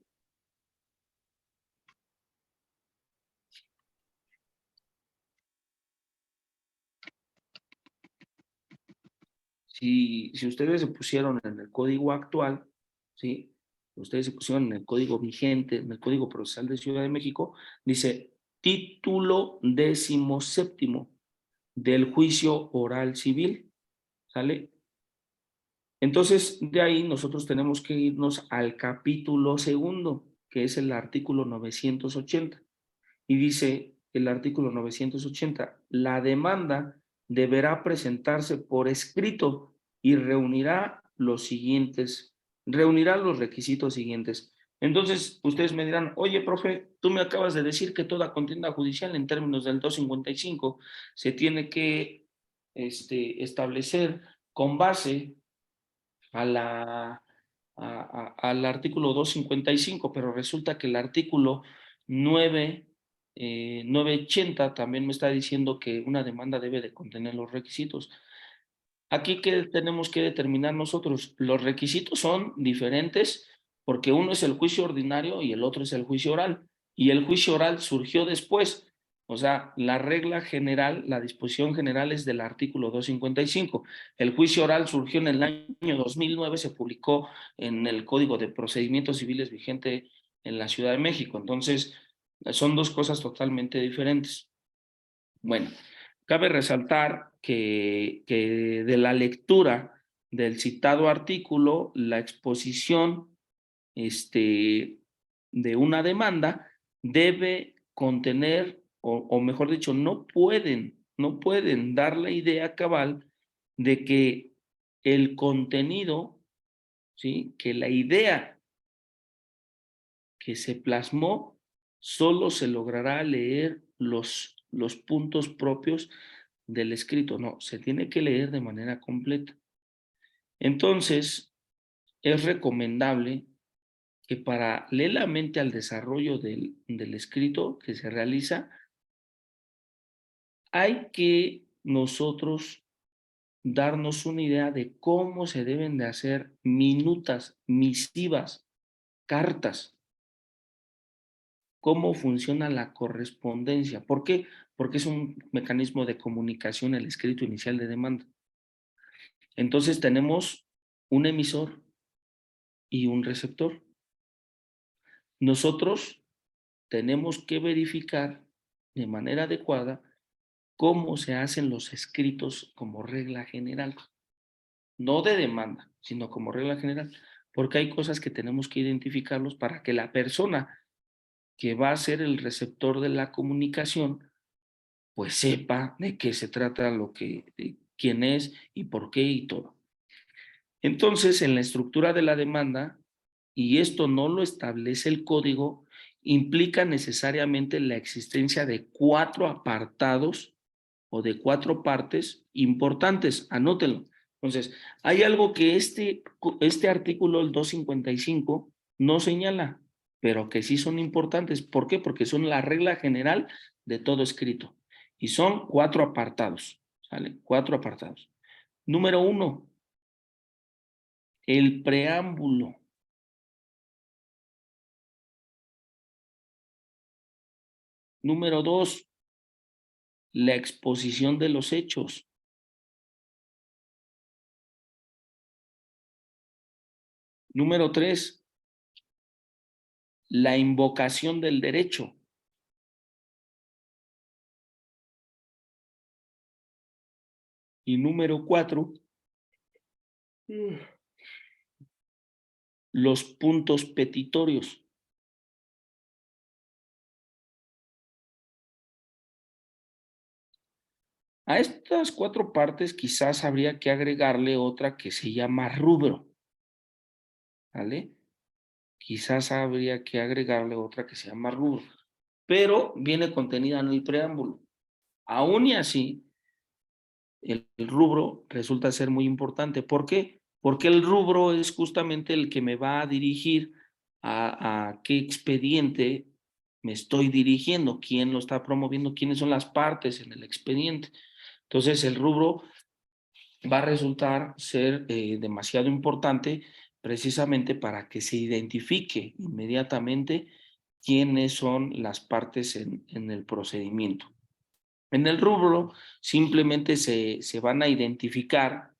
Si ustedes se pusieron en el código actual, ¿sí? Ustedes se pusieron en el código vigente, en el Código Procesal de Ciudad de México, dice título 17º del juicio oral civil, ¿sale? Entonces, de ahí nosotros tenemos que irnos al capítulo segundo, que es el artículo 980. Y dice el artículo 980, la demanda deberá presentarse por escrito y reunirá los requisitos siguientes. Entonces, ustedes me dirán, oye, profe, tú me acabas de decir que toda contienda judicial en términos del 255 se tiene que establecer con base al artículo 255, pero resulta que el artículo 980 también me está diciendo que una demanda debe de contener los requisitos. Aquí, ¿qué tenemos que determinar nosotros? Los requisitos son diferentes porque uno es el juicio ordinario y el otro es el juicio oral. Y el juicio oral surgió después. O sea, la regla general, la disposición general es del artículo 255. El juicio oral surgió en el año 2009, se publicó en el Código de Procedimientos Civiles vigente en la Ciudad de México. Entonces, son dos cosas totalmente diferentes. Bueno, cabe resaltar que de la lectura del citado artículo, la exposición de una demanda debe contener, o mejor dicho, no pueden dar la idea cabal de que el contenido, ¿sí? Que la idea que se plasmó solo se logrará leer los puntos propios del escrito. No, se tiene que leer de manera completa. Entonces, es recomendable que paralelamente al desarrollo del escrito que se realiza, hay que nosotros darnos una idea de cómo se deben de hacer minutas, misivas, cartas, cómo funciona la correspondencia. ¿Por qué? Porque es un mecanismo de comunicación el escrito inicial de demanda. Entonces tenemos un emisor y un receptor. Nosotros tenemos que verificar de manera adecuada cómo se hacen los escritos como regla general. No de demanda, sino como regla general. Porque hay cosas que tenemos que identificarlos para que la persona que va a ser el receptor de la comunicación pues sepa de qué se trata, quién es y por qué y todo. Entonces, en la estructura de la demanda, y esto no lo establece el código, implica necesariamente la existencia de 4 apartados o de 4 partes importantes. Anótenlo. Entonces, hay algo que este artículo, el 255, no señala, pero que sí son importantes. ¿Por qué? Porque son la regla general de todo escrito. Y son 4 apartados. ¿Sale? 4 apartados. Número 1, el preámbulo. Número 2, la exposición de los hechos. Número 3, la invocación del derecho. Y número 4, los puntos petitorios. A estas 4 partes quizás habría que agregarle otra que se llama rubro. ¿Vale? Quizás habría que agregarle otra que se llama rubro, pero viene contenida en el preámbulo. Aún y así, el rubro resulta ser muy importante. ¿Por qué? Porque el rubro es justamente el que me va a dirigir a qué expediente me estoy dirigiendo, quién lo está promoviendo, quiénes son las partes en el expediente. Entonces, el rubro va a resultar ser demasiado importante precisamente para que se identifique inmediatamente quiénes son las partes en el procedimiento. En el rubro simplemente se van a identificar,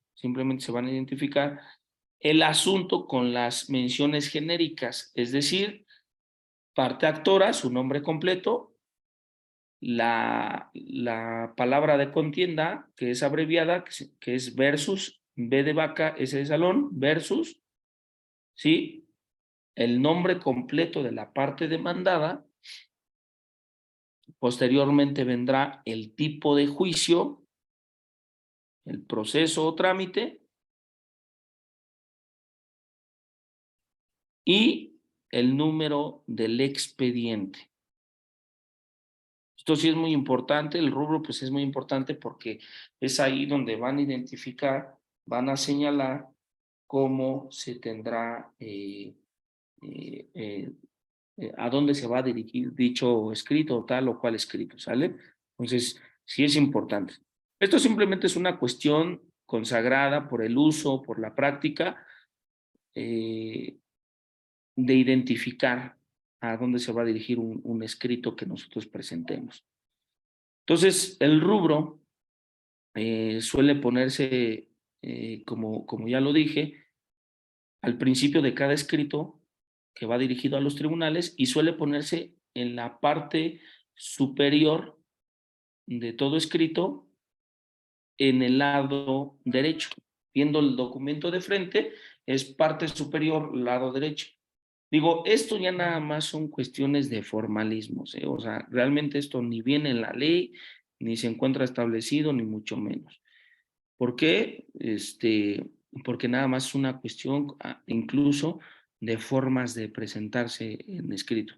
el asunto con las menciones genéricas, es decir, parte actora, su nombre completo, la palabra de contienda, que es abreviada, que es versus, B de vaca, S de salón, versus, ¿sí? El nombre completo de la parte demandada. Posteriormente vendrá el tipo de juicio, el proceso o trámite y el número del expediente. Esto sí es muy importante, el rubro pues es muy importante porque es ahí donde van a identificar, van a señalar cómo se tendrá, a dónde se va a dirigir dicho escrito, tal o cual escrito, ¿sale? Entonces, sí es importante. Esto simplemente es una cuestión consagrada por el uso, por la práctica, de identificar a dónde se va a dirigir un escrito que nosotros presentemos. Entonces, el rubro suele ponerse, como ya lo dije, al principio de cada escrito que va dirigido a los tribunales y suele ponerse en la parte superior de todo escrito en el lado derecho. Viendo el documento de frente, es parte superior, lado derecho. Digo, esto ya nada más son cuestiones de formalismos, ¿eh? O sea, realmente esto ni viene en la ley, ni se encuentra establecido, ni mucho menos. ¿Por qué? Porque nada más es una cuestión incluso de formas de presentarse en escrito.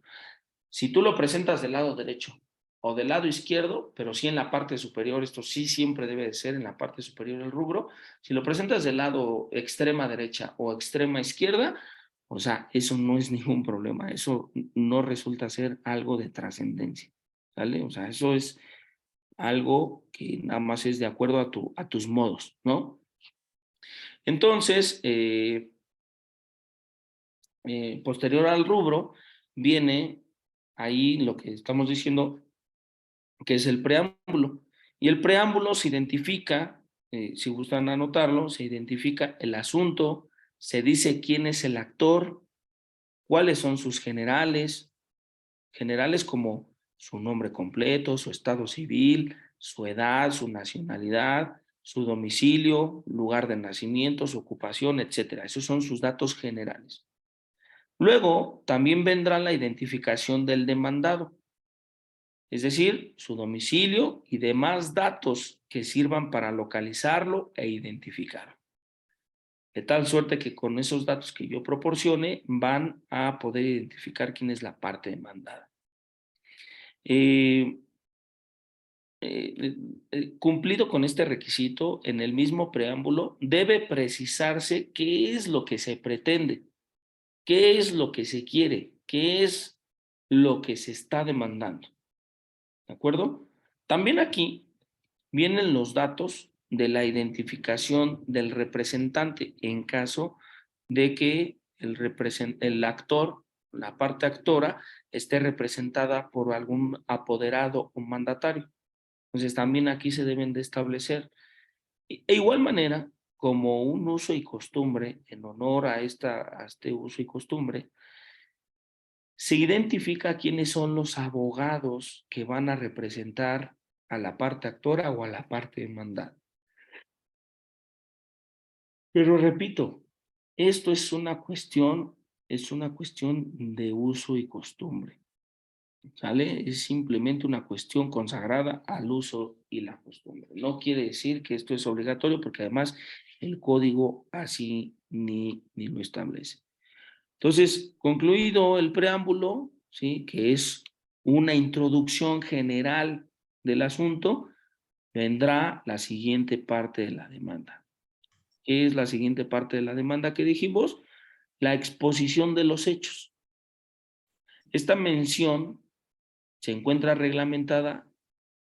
Si tú lo presentas del lado derecho o del lado izquierdo, pero sí en la parte superior, esto sí siempre debe de ser en la parte superior del rubro, si lo presentas del lado extrema derecha o extrema izquierda, o sea, eso no es ningún problema, eso no resulta ser algo de trascendencia, ¿vale? O sea, eso es algo que nada más es de acuerdo a tus modos, ¿no? Entonces, posterior al rubro, viene ahí lo que estamos diciendo, que es el preámbulo. Y el preámbulo se identifica, si gustan anotarlo, se identifica el asunto, se dice quién es el actor, cuáles son sus generales como su nombre completo, su estado civil, su edad, su nacionalidad, su domicilio, lugar de nacimiento, su ocupación, etcétera. Esos son sus datos generales. Luego también vendrá la identificación del demandado, es decir, su domicilio y demás datos que sirvan para localizarlo e identificarlo. De tal suerte que con esos datos que yo proporcione van a poder identificar quién es la parte demandada. Eh, Cumplido con este requisito, en el mismo preámbulo debe precisarse qué es lo que se pretende, qué es lo que se quiere, qué es lo que se está demandando. ¿De acuerdo? También aquí vienen los datos de la identificación del representante en caso de que el actor, la parte actora, esté representada por algún apoderado o mandatario. Entonces también aquí se deben de establecer. E igual manera, como un uso y costumbre, en honor a este uso y costumbre, se identifica quiénes son los abogados que van a representar a la parte actora o a la parte demandada. Pero repito, esto es una cuestión de uso y costumbre, ¿sale? Es simplemente una cuestión consagrada al uso y la costumbre. No quiere decir que esto es obligatorio porque además el código así ni lo establece. Entonces, concluido el preámbulo, ¿sí? Que es una introducción general del asunto, vendrá la siguiente parte de la demanda. ¿Qué es la siguiente parte de la demanda que dijimos? La exposición de los hechos. Esta mención se encuentra reglamentada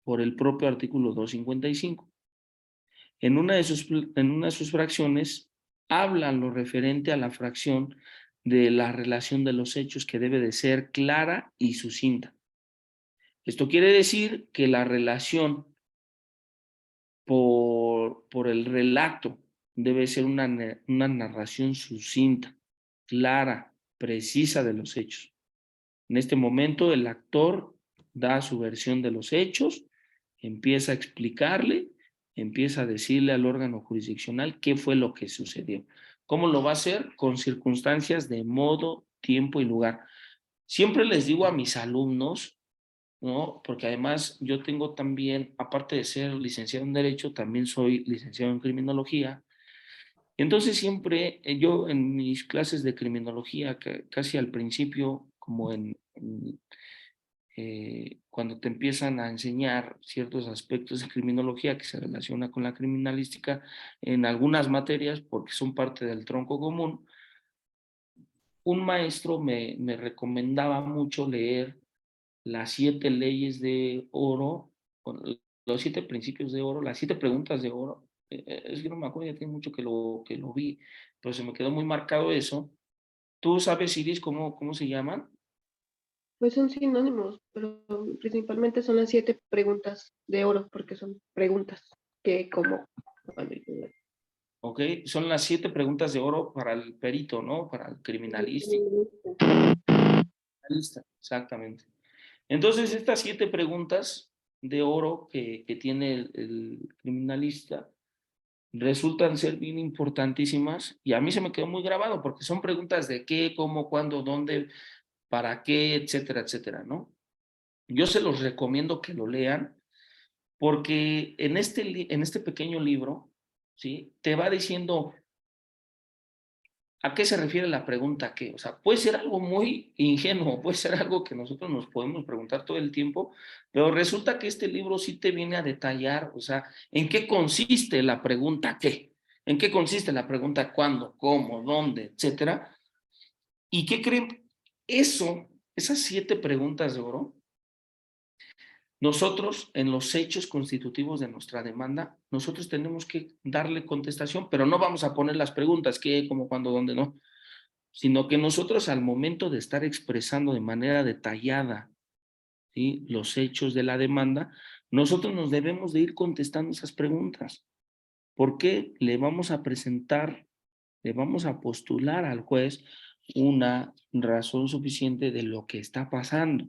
por el propio artículo 255. En una de sus fracciones habla lo referente a la fracción de la relación de los hechos, que debe de ser clara y sucinta. Esto quiere decir que la relación por el relato debe ser una narración sucinta, clara, precisa de los hechos. En este momento el actor da su versión de los hechos, empieza a explicarle, empieza a decirle al órgano jurisdiccional qué fue lo que sucedió. ¿Cómo lo va a hacer? Con circunstancias de modo, tiempo y lugar. Siempre les digo a mis alumnos, ¿no? Porque además yo tengo también, aparte de ser licenciado en Derecho, también soy licenciado en Criminología. Entonces siempre yo en mis clases de criminología, casi al principio, como cuando te empiezan a enseñar ciertos aspectos de criminología que se relaciona con la criminalística en algunas materias, porque son parte del tronco común, un maestro me recomendaba mucho leer las 7 leyes de oro, los 7 principios de oro, las 7 preguntas de oro. Es que no me acuerdo, ya tiene mucho que lo vi, pero se me quedó muy marcado eso. ¿Tú sabes, Iris, cómo se llaman? Pues son sinónimos, pero principalmente son las 7 preguntas de oro, porque son preguntas que como... ¿Ok? Son las 7 preguntas de oro para el perito, ¿no? Para el criminalista. Exactamente. Entonces, estas 7 preguntas de oro que tiene el criminalista resultan ser bien importantísimas y a mí se me quedó muy grabado porque son preguntas de qué, cómo, cuándo, dónde, para qué, etcétera, etcétera, ¿no? Yo se los recomiendo que lo lean porque en este pequeño libro, ¿sí? Te va diciendo a qué se refiere la pregunta qué. O sea, puede ser algo muy ingenuo, puede ser algo que nosotros nos podemos preguntar todo el tiempo, pero resulta que este libro sí te viene a detallar, o sea, en qué consiste la pregunta qué, en qué consiste la pregunta cuándo, cómo, dónde, etcétera. ¿Y qué creen? Esas 7 preguntas de oro, nosotros, en los hechos constitutivos de nuestra demanda, nosotros tenemos que darle contestación, pero no vamos a poner las preguntas, qué, cómo, cuándo, dónde, no, sino que nosotros al momento de estar expresando de manera detallada, ¿sí?, los hechos de la demanda, nosotros nos debemos de ir contestando esas preguntas. ¿Por qué? Le vamos a presentar, le vamos a postular al juez una razón suficiente de lo que está pasando.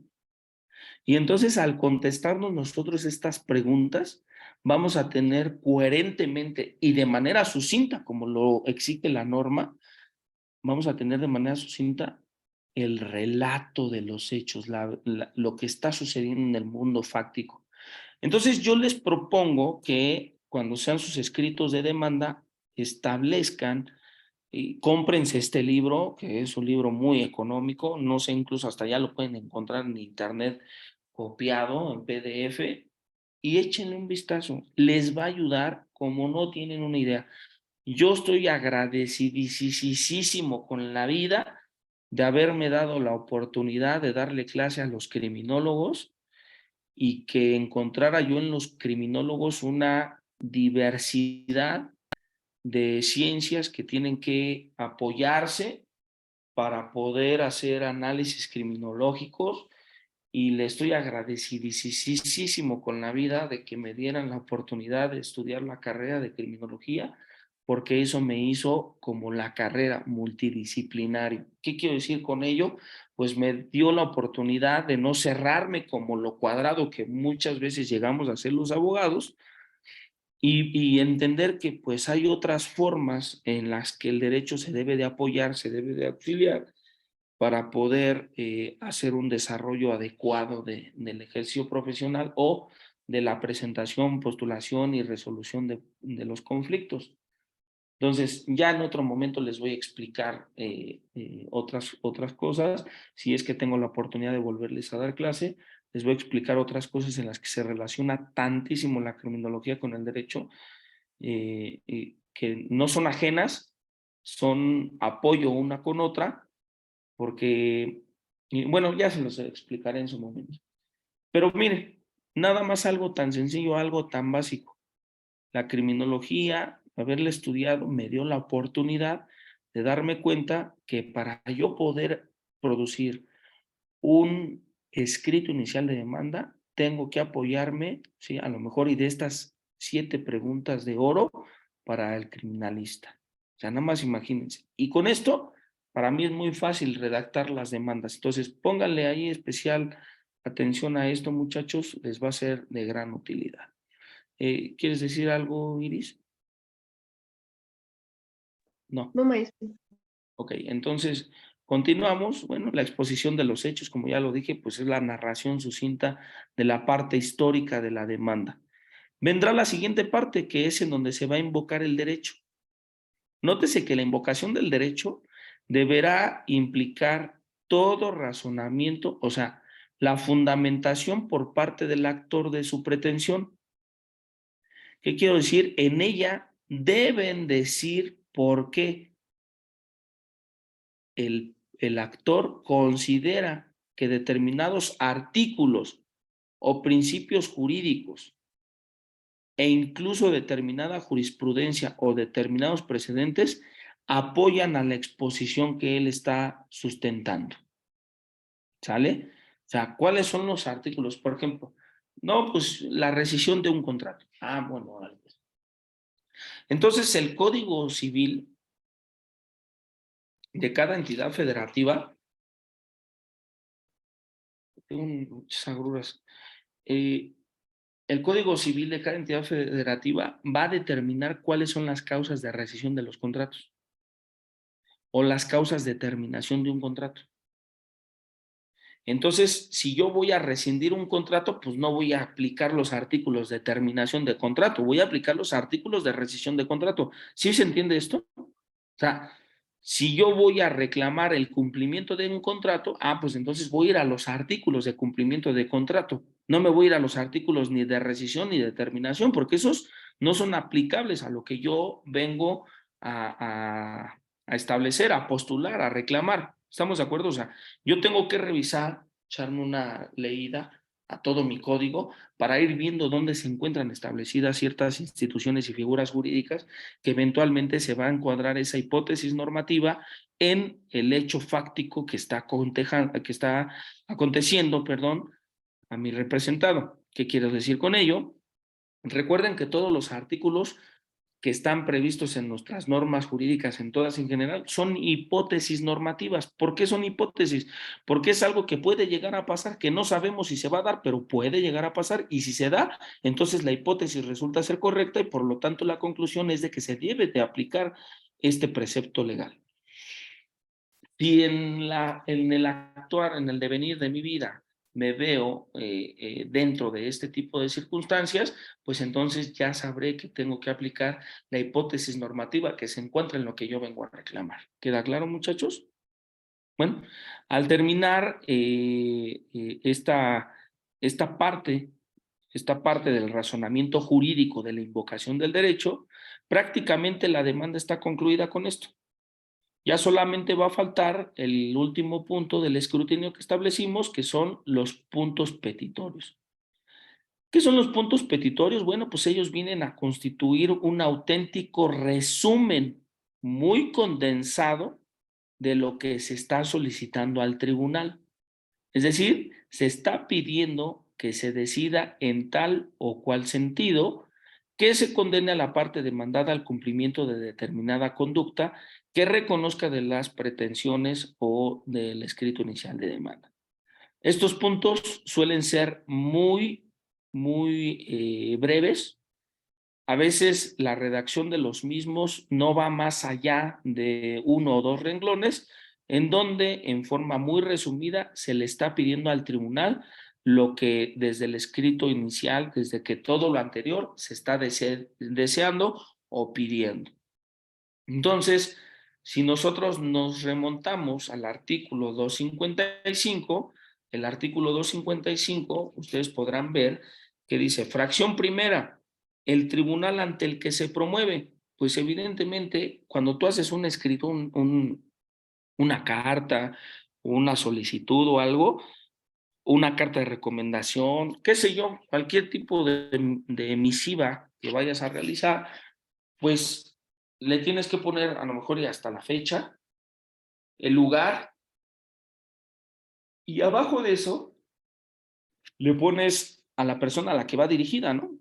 Y entonces al contestarnos nosotros estas preguntas, vamos a tener coherentemente y de manera sucinta, como lo exige la norma, vamos a tener de manera sucinta el relato de los hechos, lo que está sucediendo en el mundo fáctico. Entonces yo les propongo que cuando sean sus escritos de demanda, establezcan y cómprense este libro, que es un libro muy económico, no sé, incluso hasta ya lo pueden encontrar en internet copiado en PDF, y échenle un vistazo. Les va a ayudar como no tienen una idea. Yo estoy agradecidísimo con la vida de haberme dado la oportunidad de darle clase a los criminólogos y que encontrara yo en los criminólogos una diversidad de ciencias que tienen que apoyarse para poder hacer análisis criminológicos, y le estoy agradecidísimo con la vida de que me dieran la oportunidad de estudiar la carrera de criminología, porque eso me hizo como la carrera multidisciplinaria. ¿Qué quiero decir con ello? Pues me dio la oportunidad de no cerrarme como lo cuadrado que muchas veces llegamos a hacer los abogados, y entender que pues hay otras formas en las que el derecho se debe de apoyar, se debe de auxiliar para poder hacer un desarrollo adecuado del ejercicio profesional o de la presentación, postulación y resolución de los conflictos. Entonces, ya en otro momento les voy a explicar otras cosas. Si es que tengo la oportunidad de volverles a dar clase, les voy a explicar otras cosas en las que se relaciona tantísimo la criminología con el derecho, que no son ajenas, son apoyo una con otra, porque, bueno, ya se los explicaré en su momento. Pero mire, nada más algo tan sencillo, algo tan básico. La criminología, haberla estudiado, me dio la oportunidad de darme cuenta que para yo poder producir un escrito inicial de demanda, tengo que apoyarme, ¿sí? A lo mejor, y de estas 7 preguntas de oro para el criminalista. O sea, nada más imagínense. Y con esto, para mí es muy fácil redactar las demandas. Entonces, pónganle ahí especial atención a esto, muchachos, les va a ser de gran utilidad. ¿Quieres decir algo, Iris? No. No, maestro. Ok, entonces continuamos. Bueno, la exposición de los hechos, como ya lo dije, pues es la narración sucinta de la parte histórica de la demanda. Vendrá la siguiente parte, que es en donde se va a invocar el derecho. Nótese que la invocación del derecho deberá implicar todo razonamiento, o sea, la fundamentación por parte del actor de su pretensión. ¿Qué quiero decir? En ella deben decir por qué el actor considera que determinados artículos o principios jurídicos e incluso determinada jurisprudencia o determinados precedentes apoyan a la exposición que él está sustentando. ¿Sale? O sea, ¿cuáles son los artículos? Por ejemplo, no, pues la rescisión de un contrato. Ah, bueno, vale. Entonces, el Código Civil de cada entidad federativa, tengo muchas agruras, el Código Civil de cada entidad federativa va a determinar cuáles son las causas de rescisión de los contratos o las causas de terminación de un contrato. Entonces, si yo voy a rescindir un contrato, pues no voy a aplicar los artículos de terminación de contrato, voy a aplicar los artículos de rescisión de contrato. ¿Sí se entiende esto? O sea, si yo voy a reclamar el cumplimiento de un contrato, pues entonces voy a ir a los artículos de cumplimiento de contrato. No me voy a ir a los artículos ni de rescisión ni de terminación, porque esos no son aplicables a lo que yo vengo a establecer, a postular, a reclamar. ¿Estamos de acuerdo? O sea, yo tengo que revisar, echarme una leída a todo mi código para ir viendo dónde se encuentran establecidas ciertas instituciones y figuras jurídicas que eventualmente se va a encuadrar esa hipótesis normativa en el hecho fáctico que está aconteciendo, perdón, a mi representado. ¿Qué quiero decir con ello? Recuerden que todos los artículos que están previstos en nuestras normas jurídicas, en todas en general, son hipótesis normativas. ¿Por qué son hipótesis? Porque es algo que puede llegar a pasar, que no sabemos si se va a dar, pero puede llegar a pasar, y si se da, entonces la hipótesis resulta ser correcta y por lo tanto la conclusión es de que se debe de aplicar este precepto legal. Si en el actuar, en el devenir de mi vida, me veo dentro de este tipo de circunstancias, pues entonces ya sabré que tengo que aplicar la hipótesis normativa que se encuentra en lo que yo vengo a reclamar. ¿Queda claro, muchachos? Bueno, al terminar esta parte del razonamiento jurídico de la invocación del derecho, prácticamente la demanda está concluida con esto. Ya solamente va a faltar el último punto del escrutinio que establecimos, que son los puntos petitorios. ¿Qué son los puntos petitorios? Bueno, pues ellos vienen a constituir un auténtico resumen muy condensado de lo que se está solicitando al tribunal. Es decir, se está pidiendo que se decida en tal o cual sentido que se condene a la parte demandada al cumplimiento de determinada conducta que reconozca de las pretensiones o del escrito inicial de demanda. Estos puntos suelen ser muy breves. A veces la redacción de los mismos no va más allá de 1 o 2 renglones, en donde en forma muy resumida se le está pidiendo al tribunal lo que desde el escrito inicial, desde que todo lo anterior se está deseando o pidiendo. Entonces, si nosotros nos remontamos al artículo 255, el artículo 255, ustedes podrán ver que dice, fracción primera, el tribunal ante el que se promueve. Pues evidentemente, cuando tú haces un escrito, una carta, una solicitud o algo, una carta de recomendación, qué sé yo, cualquier tipo de misiva que vayas a realizar, pues le tienes que poner a lo mejor y hasta la fecha, el lugar, y abajo de eso le pones a la persona a la que va dirigida, ¿no?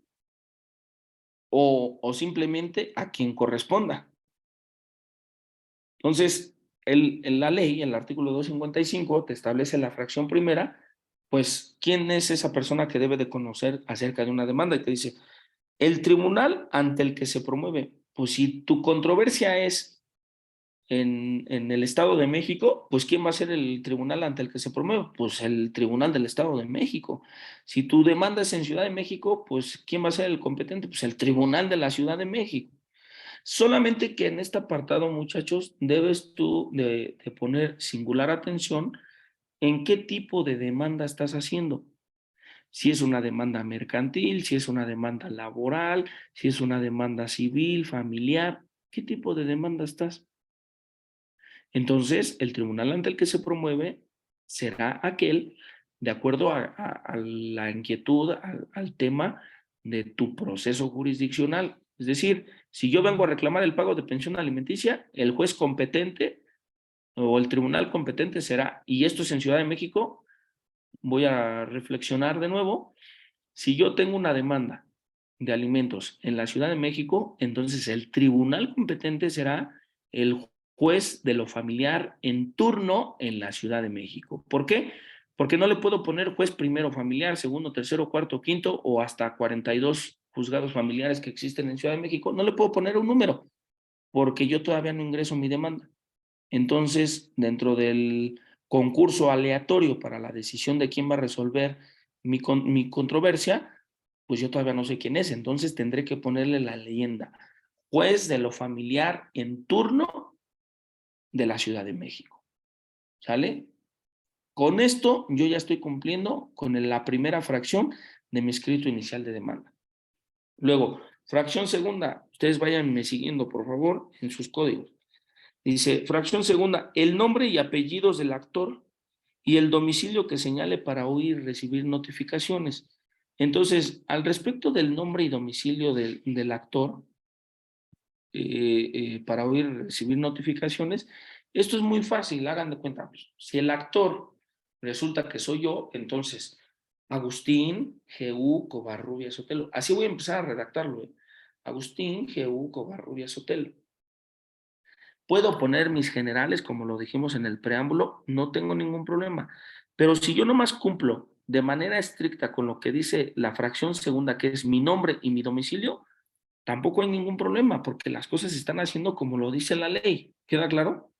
O simplemente a quien corresponda. Entonces, en la ley, el artículo 255, te establece la fracción primera, pues, ¿quién es esa persona que debe de conocer acerca de una demanda? Y te dice, el tribunal ante el que se promueve. Pues si tu controversia es en el Estado de México, pues ¿quién va a ser el tribunal ante el que se promueve? Pues el Tribunal del Estado de México. Si tu demanda es en Ciudad de México, pues ¿quién va a ser el competente? Pues el Tribunal de la Ciudad de México. Solamente que en este apartado, muchachos, debes tú de poner singular atención en qué tipo de demanda estás haciendo. Si es una demanda mercantil, si es una demanda laboral, si es una demanda civil, familiar, ¿qué tipo de demanda estás? Entonces, el tribunal ante el que se promueve será aquel de acuerdo a la inquietud, al tema de tu proceso jurisdiccional. Es decir, si yo vengo a reclamar el pago de pensión alimenticia, el juez competente o el tribunal competente será, y esto es en Ciudad de México, voy a reflexionar de nuevo, si yo tengo una demanda de alimentos en la Ciudad de México, entonces el tribunal competente será el juez de lo familiar en turno en la Ciudad de México. ¿Por qué? Porque no le puedo poner juez primero familiar, segundo, tercero, cuarto, quinto o hasta 42 juzgados familiares que existen en Ciudad de México. No le puedo poner un número porque yo todavía no ingreso mi demanda. Entonces, dentro del concurso aleatorio para la decisión de quién va a resolver mi controversia, pues yo todavía no sé quién es. Entonces tendré que ponerle la leyenda. Juez de lo familiar en turno de la Ciudad de México. ¿Sale? Con esto yo ya estoy cumpliendo con la primera fracción de mi escrito inicial de demanda. Luego, fracción segunda. Ustedes váyanme siguiendo, por favor, en sus códigos. Dice, fracción segunda, el nombre y apellidos del actor y el domicilio que señale para oír y recibir notificaciones. Entonces, al respecto del nombre y domicilio del actor, para oír y recibir notificaciones, esto es muy fácil, hagan de cuenta. Pues, si el actor resulta que soy yo, entonces, Agustín G.U. Covarrubias Sotelo. Así voy a empezar a redactarlo. Agustín G.U. Covarrubias Sotelo. Puedo poner mis generales, como lo dijimos en el preámbulo, no tengo ningún problema. Pero si yo nomás cumplo de manera estricta con lo que dice la fracción segunda, que es mi nombre y mi domicilio, tampoco hay ningún problema, porque las cosas se están haciendo como lo dice la ley. ¿Queda claro?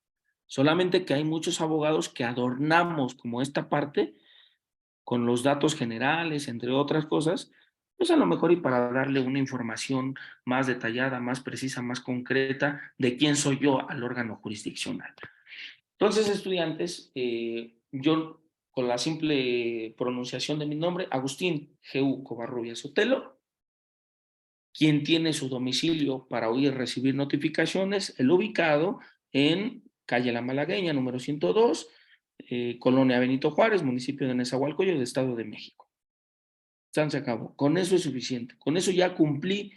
Solamente que hay muchos abogados que adornamos como esta parte con los datos generales, entre otras cosas, pues a lo mejor y para darle una información más detallada, más precisa, más concreta de quién soy yo al órgano jurisdiccional. Entonces, estudiantes, yo con la simple pronunciación de mi nombre, Agustín G.U. Covarrubias Sotelo, quien tiene su domicilio para oír y recibir notificaciones, el ubicado en calle La Malagueña, número 102, Colonia Benito Juárez, municipio de Nezahualcóyotl, de Estado de México. Se acabó. Con eso es suficiente. Con eso ya cumplí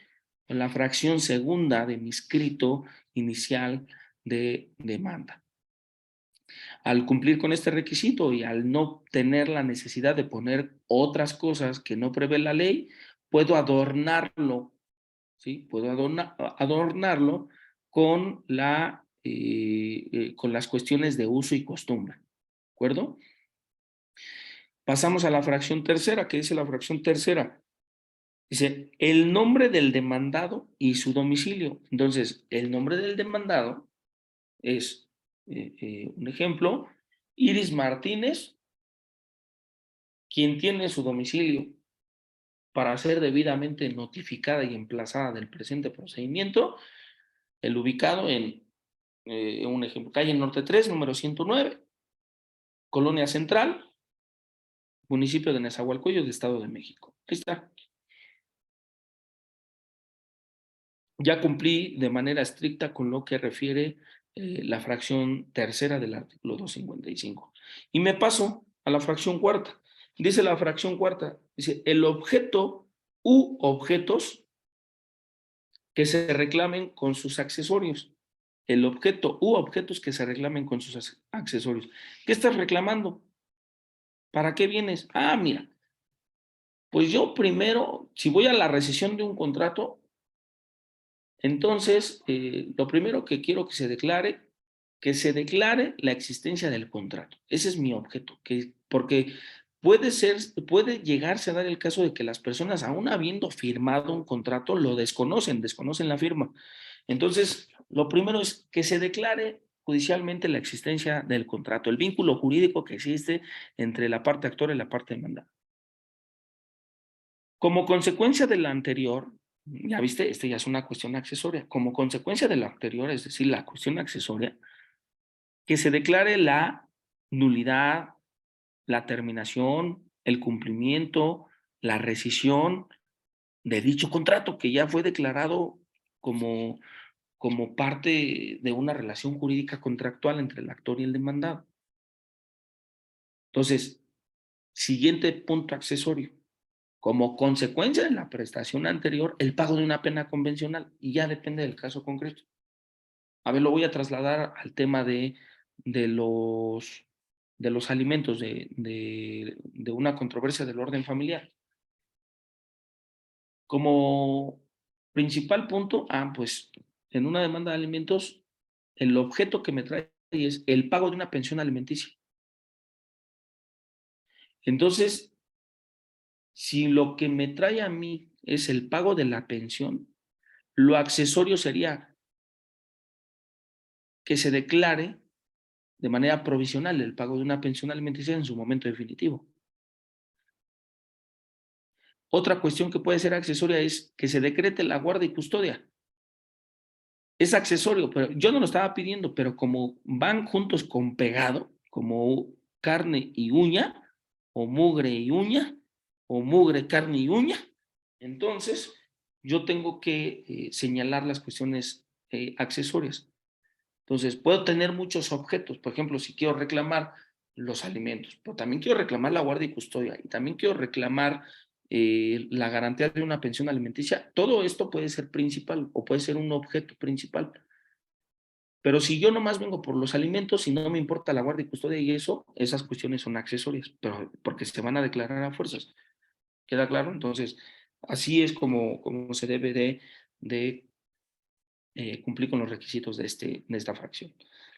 con la fracción segunda de mi escrito inicial de demanda. Al cumplir con este requisito y al no tener la necesidad de poner otras cosas que no prevé la ley, puedo adornarlo, ¿sí? Puedo adornarlo con, con las cuestiones de uso y costumbre, ¿de acuerdo? Pasamos a la fracción tercera, que dice la fracción tercera. Dice, el nombre del demandado y su domicilio. Entonces, el nombre del demandado es, un ejemplo, Iris Martínez, quien tiene su domicilio para ser debidamente notificada y emplazada del presente procedimiento, el ubicado en, un ejemplo, calle Norte 3, número 109, Colonia Central, municipio de Nezahualcóyotl, de Estado de México. Ahí está. Ya cumplí de manera estricta con lo que refiere la fracción tercera del artículo 255. Y me paso a la fracción cuarta. Dice la fracción cuarta, dice, el objeto u objetos que se reclamen con sus accesorios. El objeto u objetos que se reclamen con sus accesorios. ¿Qué estás reclamando? ¿Para qué vienes? Ah, mira, pues yo primero, si voy a la rescisión de un contrato, entonces lo primero que quiero que se declare la existencia del contrato. Ese es mi objeto, porque puede llegarse a dar el caso de que las personas, aún habiendo firmado un contrato, lo desconocen la firma. Entonces, lo primero es que se declare judicialmente la existencia del contrato, el vínculo jurídico que existe entre la parte actora y la parte demandada. Como consecuencia de la anterior, ya viste, esta ya es una cuestión accesoria. Como consecuencia de la anterior, es decir, la cuestión accesoria, que se declare la nulidad, la terminación, el cumplimiento, la rescisión de dicho contrato que ya fue declarado como, como parte de una relación jurídica contractual entre el actor y el demandado. Entonces, siguiente punto accesorio. Como consecuencia de la prestación anterior, el pago de una pena convencional, y ya depende del caso concreto. A ver, lo voy a trasladar al tema de los, de los alimentos, de una controversia del orden familiar. Como principal punto, pues en una demanda de alimentos, el objeto que me trae es el pago de una pensión alimenticia. Entonces, si lo que me trae a mí es el pago de la pensión, lo accesorio sería que se declare de manera provisional el pago de una pensión alimenticia en su momento definitivo. Otra cuestión que puede ser accesoria es que se decrete la guardia y custodia. Es accesorio, pero yo no lo estaba pidiendo, pero como van juntos con pegado, como carne y uña, o mugre y uña, o mugre, carne y uña, entonces yo tengo que señalar las cuestiones accesorias. Entonces, puedo tener muchos objetos. Por ejemplo, si quiero reclamar los alimentos, pero también quiero reclamar la guardia y custodia, y también quiero reclamar la garantía de una pensión alimenticia. Todo esto puede ser principal o puede ser un objeto principal. Pero si yo nomás vengo por los alimentos y no me importa la guardia y custodia y eso, esas cuestiones son accesorias, pero porque se van a declarar a fuerzas. ¿Queda claro? Entonces, así es como se debe de cumplir con los requisitos de esta fracción.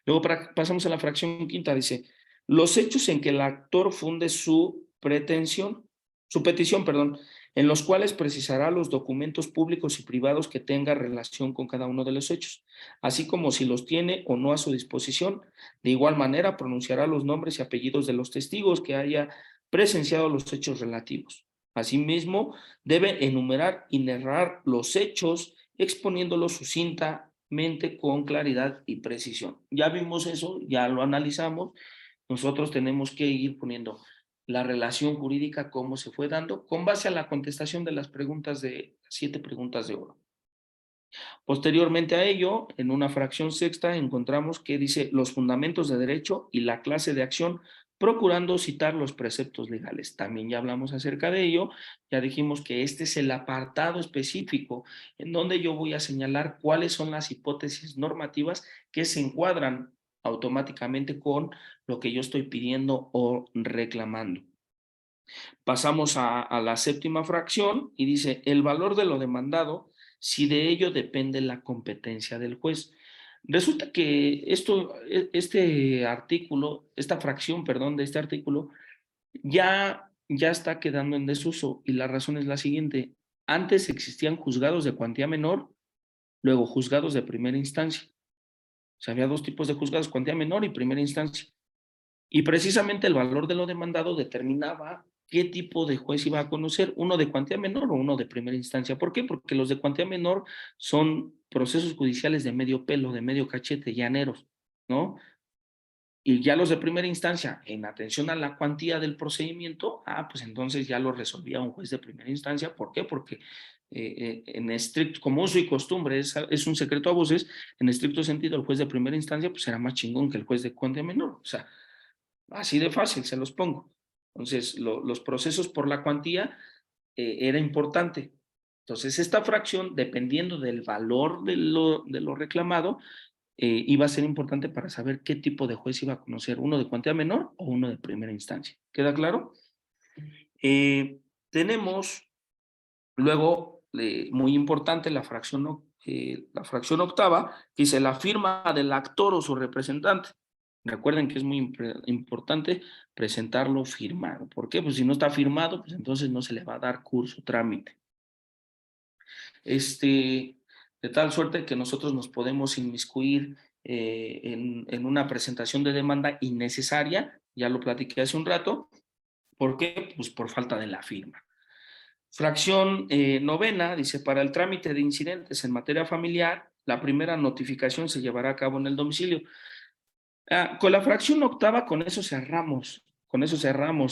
Luego pasamos a la fracción quinta, dice, los hechos en que el actor funde su petición, perdón, en los cuales precisará los documentos públicos y privados que tenga relación con cada uno de los hechos, así como si los tiene o no a su disposición. De igual manera, pronunciará los nombres y apellidos de los testigos que haya presenciado los hechos relativos. Asimismo, debe enumerar y narrar los hechos exponiéndolo sucintamente con claridad y precisión. Ya vimos eso, ya lo analizamos. Nosotros tenemos que ir poniendo la relación jurídica, cómo se fue dando, con base a la contestación de las preguntas de 7 preguntas de oro. Posteriormente a ello, en una fracción sexta, encontramos que dice los fundamentos de derecho y la clase de acción, procurando citar los preceptos legales. También ya hablamos acerca de ello, ya dijimos que este es el apartado específico en donde yo voy a señalar cuáles son las hipótesis normativas que se encuadran automáticamente con lo que yo estoy pidiendo o reclamando. Pasamos a la séptima fracción y dice el valor de lo demandado si de ello depende la competencia del juez. Resulta que este artículo, esta fracción, perdón, de este artículo, ya está quedando en desuso y la razón es la siguiente. Antes existían juzgados de cuantía menor, luego juzgados de primera instancia. O sea, había dos tipos de juzgados, cuantía menor y primera instancia. Y precisamente el valor de lo demandado determinaba qué tipo de juez iba a conocer, uno de cuantía menor o uno de primera instancia. ¿Por qué? Porque los de cuantía menor son procesos judiciales de medio pelo, de medio cachete, llaneros, ¿no? Y ya los de primera instancia, en atención a la cuantía del procedimiento, pues entonces ya lo resolvía un juez de primera instancia. ¿Por qué? Porque en estricto, como uso y costumbre, es un secreto a voces, en estricto sentido, el juez de primera instancia pues era más chingón que el juez de cuantía menor. O sea, así de fácil, se los pongo. Entonces, los procesos por la cuantía era importante. Entonces, esta fracción, dependiendo del valor de lo reclamado, iba a ser importante para saber qué tipo de juez iba a conocer, uno de cuantía menor o uno de primera instancia. ¿Queda claro? Tenemos luego, muy importante, la fracción octava, que dice la firma del actor o su representante. Recuerden que es muy importante presentarlo firmado. ¿Por qué? Pues si no está firmado, pues entonces no se le va a dar curso, trámite. De tal suerte que nosotros nos podemos inmiscuir en una presentación de demanda innecesaria, ya lo platiqué hace un rato. ¿Por qué? Pues por falta de la firma. Fracción novena dice, para el trámite de incidentes en materia familiar, la primera notificación se llevará a cabo en el domicilio. Con la fracción octava, con eso cerramos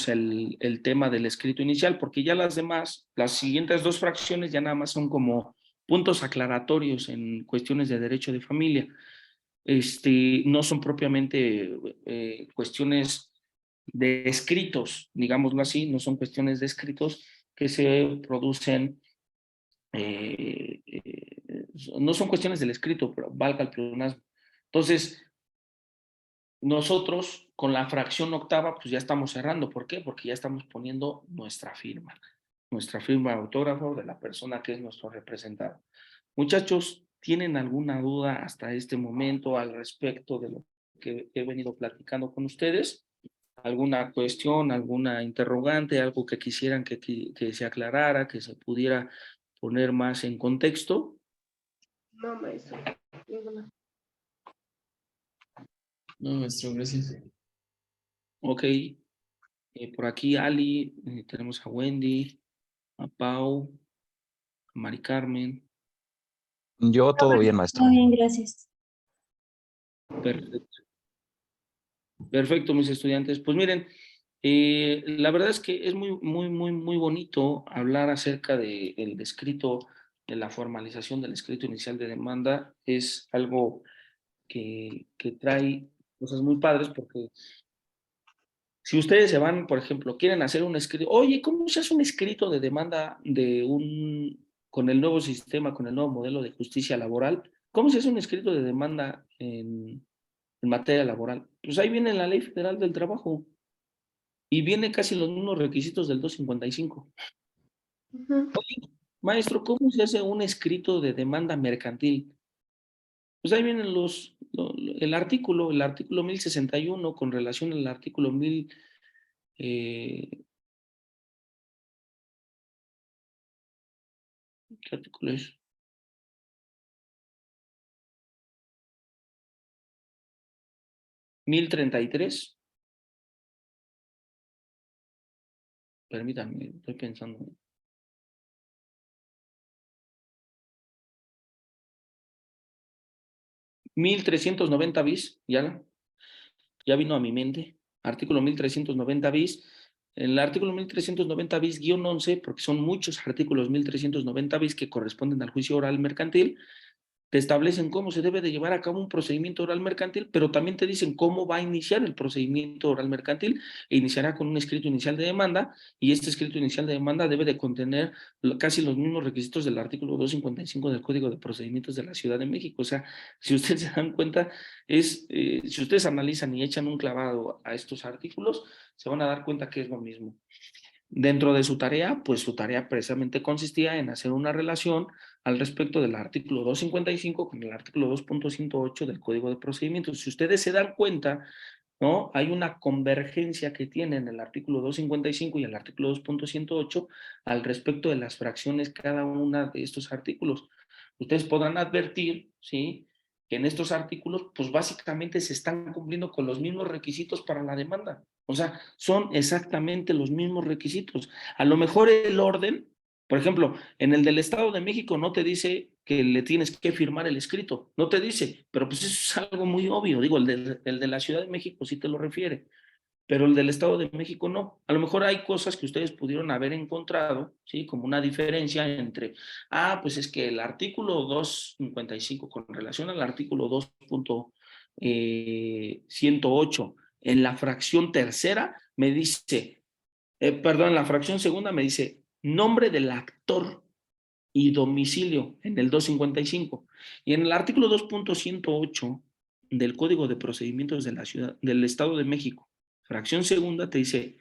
el tema del escrito inicial, porque ya las demás, las siguientes dos fracciones ya nada más son como puntos aclaratorios en cuestiones de derecho de familia. No son propiamente cuestiones de escritos, digámoslo así, no son cuestiones de escritos que se producen, no son cuestiones del escrito, pero valga el pleonasmo. Entonces, nosotros con la fracción octava, pues ya estamos cerrando. ¿Por qué? Porque ya estamos poniendo nuestra firma de autógrafo de la persona que es nuestro representado. Muchachos, ¿tienen alguna duda hasta este momento al respecto de lo que he venido platicando con ustedes? ¿Alguna cuestión, alguna interrogante, algo que quisieran que se aclarara, que se pudiera poner más en contexto? No, maestro. Ninguna. No, maestro, gracias. Ok, por aquí Ali, tenemos a Wendy, a Pau, a Mari Carmen. Yo todo bien, maestro. Muy bien, gracias. Perfecto. Perfecto, mis estudiantes. Pues miren, la verdad es que es muy bonito hablar acerca del escrito, de la formalización del escrito inicial de demanda. Es algo que trae cosas muy padres porque si ustedes se van, por ejemplo, quieren hacer un escrito, oye, ¿cómo se hace un escrito de demanda con el nuevo sistema, con el nuevo modelo de justicia laboral? ¿Cómo se hace un escrito de demanda en materia laboral? Pues ahí viene la Ley Federal del Trabajo y viene casi los mismos requisitos del 255. Ujú. Maestro, ¿cómo se hace un escrito de demanda mercantil? Pues ahí vienen el artículo 1061 con relación al artículo 1000. ¿Qué artículo es? ¿1033? Permítanme, estoy pensando. 1390 bis, ya vino a mi mente. Artículo 1390 bis. El artículo 1390 bis guión 11, porque son muchos artículos 1390 bis que corresponden al juicio oral mercantil, te establecen cómo se debe de llevar a cabo un procedimiento oral mercantil, pero también te dicen cómo va a iniciar el procedimiento oral mercantil, e iniciará con un escrito inicial de demanda, y este escrito inicial de demanda debe de contener casi los mismos requisitos del artículo 255 del Código de Procedimientos de la Ciudad de México. O sea, si ustedes se dan cuenta, si ustedes analizan y echan un clavado a estos artículos, se van a dar cuenta que es lo mismo. Dentro de su tarea, pues su tarea precisamente consistía en hacer una relación al respecto del artículo 255 con el artículo 2.108 del Código de Procedimientos. Si ustedes se dan cuenta, ¿no? Hay una convergencia que tienen el artículo 255 y el artículo 2.108 al respecto de las fracciones cada una de estos artículos. Ustedes podrán advertir, ¿sí?, que en estos artículos, pues básicamente se están cumpliendo con los mismos requisitos para la demanda. O sea, son exactamente los mismos requisitos. A lo mejor el orden, por ejemplo, en el del Estado de México no te dice que le tienes que firmar el escrito, no te dice, pero pues eso es algo muy obvio. Digo, el de la Ciudad de México sí te lo refiere, pero el del Estado de México no. A lo mejor hay cosas que ustedes pudieron haber encontrado, ¿sí?, como una diferencia entre, pues es que el artículo 255 con relación al artículo 2.108 en la fracción tercera me dice Perdón, la fracción segunda me dice nombre del actor y domicilio en el 255. Y en el artículo 2.108 del Código de Procedimientos de la Ciudad, del Estado de México, fracción segunda, te dice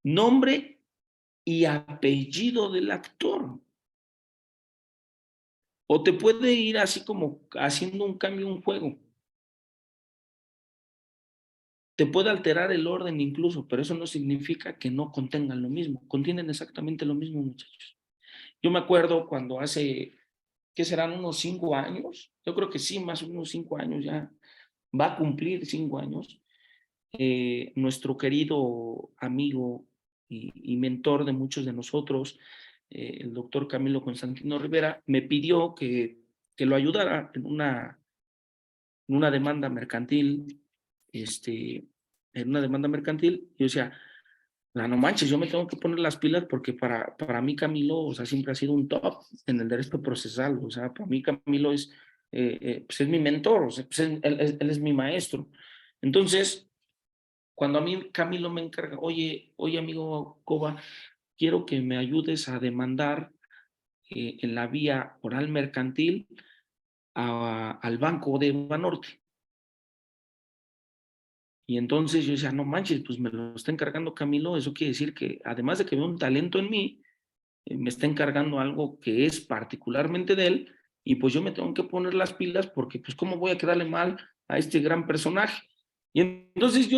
nombre y apellido del actor. O te puede ir así como haciendo un cambio, un juego. Te puede alterar el orden incluso, pero eso no significa que no contengan lo mismo. Contienen exactamente lo mismo, muchachos. Yo me acuerdo cuando hace, ¿qué serán? Unos 5 años. Yo creo que sí, más o menos 5 años ya. Va a cumplir 5 años. Nuestro querido amigo y mentor de muchos de nosotros, el doctor Camilo Constantino Rivera, me pidió que lo ayudara en una demanda mercantil, en una demanda mercantil. Yo decía, no manches, yo me tengo que poner las pilas porque para mí Camilo, o sea, siempre ha sido un top en el derecho procesal. O sea, para mí Camilo pues es mi mentor, o sea, pues él es mi maestro. Entonces, cuando a mí Camilo me encarga, oye amigo Coba, quiero que me ayudes a demandar en la vía oral mercantil al Banco de Banorte. Y entonces yo decía, no manches, pues me lo está encargando Camilo. Eso quiere decir que además de que ve un talento en mí, me está encargando algo que es particularmente de él, y pues yo me tengo que poner las pilas porque pues cómo voy a quedarle mal a este gran personaje. Y entonces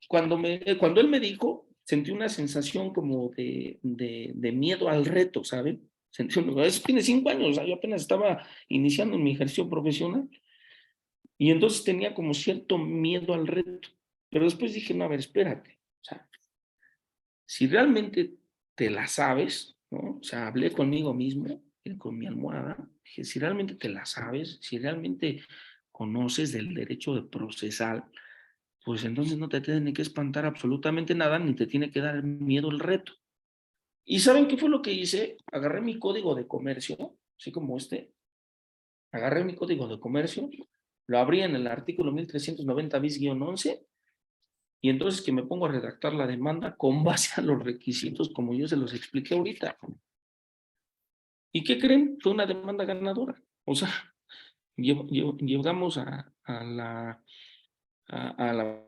cuando él me dijo, sentí una sensación como de miedo al reto, ¿saben? Eso tiene 5 años, o sea, yo apenas estaba iniciando en mi ejercicio profesional, y entonces tenía como cierto miedo al reto, pero después dije, no, a ver, espérate, o sea, si realmente te la sabes, ¿no? O sea, hablé conmigo mismo, con mi almohada, dije, si realmente te la sabes, si realmente conoces del derecho de procesal, pues entonces no te tiene que espantar absolutamente nada, ni te tiene que dar miedo el reto. ¿Y saben qué fue lo que hice? Agarré mi código de comercio, así como agarré mi código de comercio, lo abrí en el artículo 1390 bis-11, y entonces que me pongo a redactar la demanda con base a los requisitos como yo se los expliqué ahorita. ¿Y qué creen? Fue una demanda ganadora. O sea, llegamos a la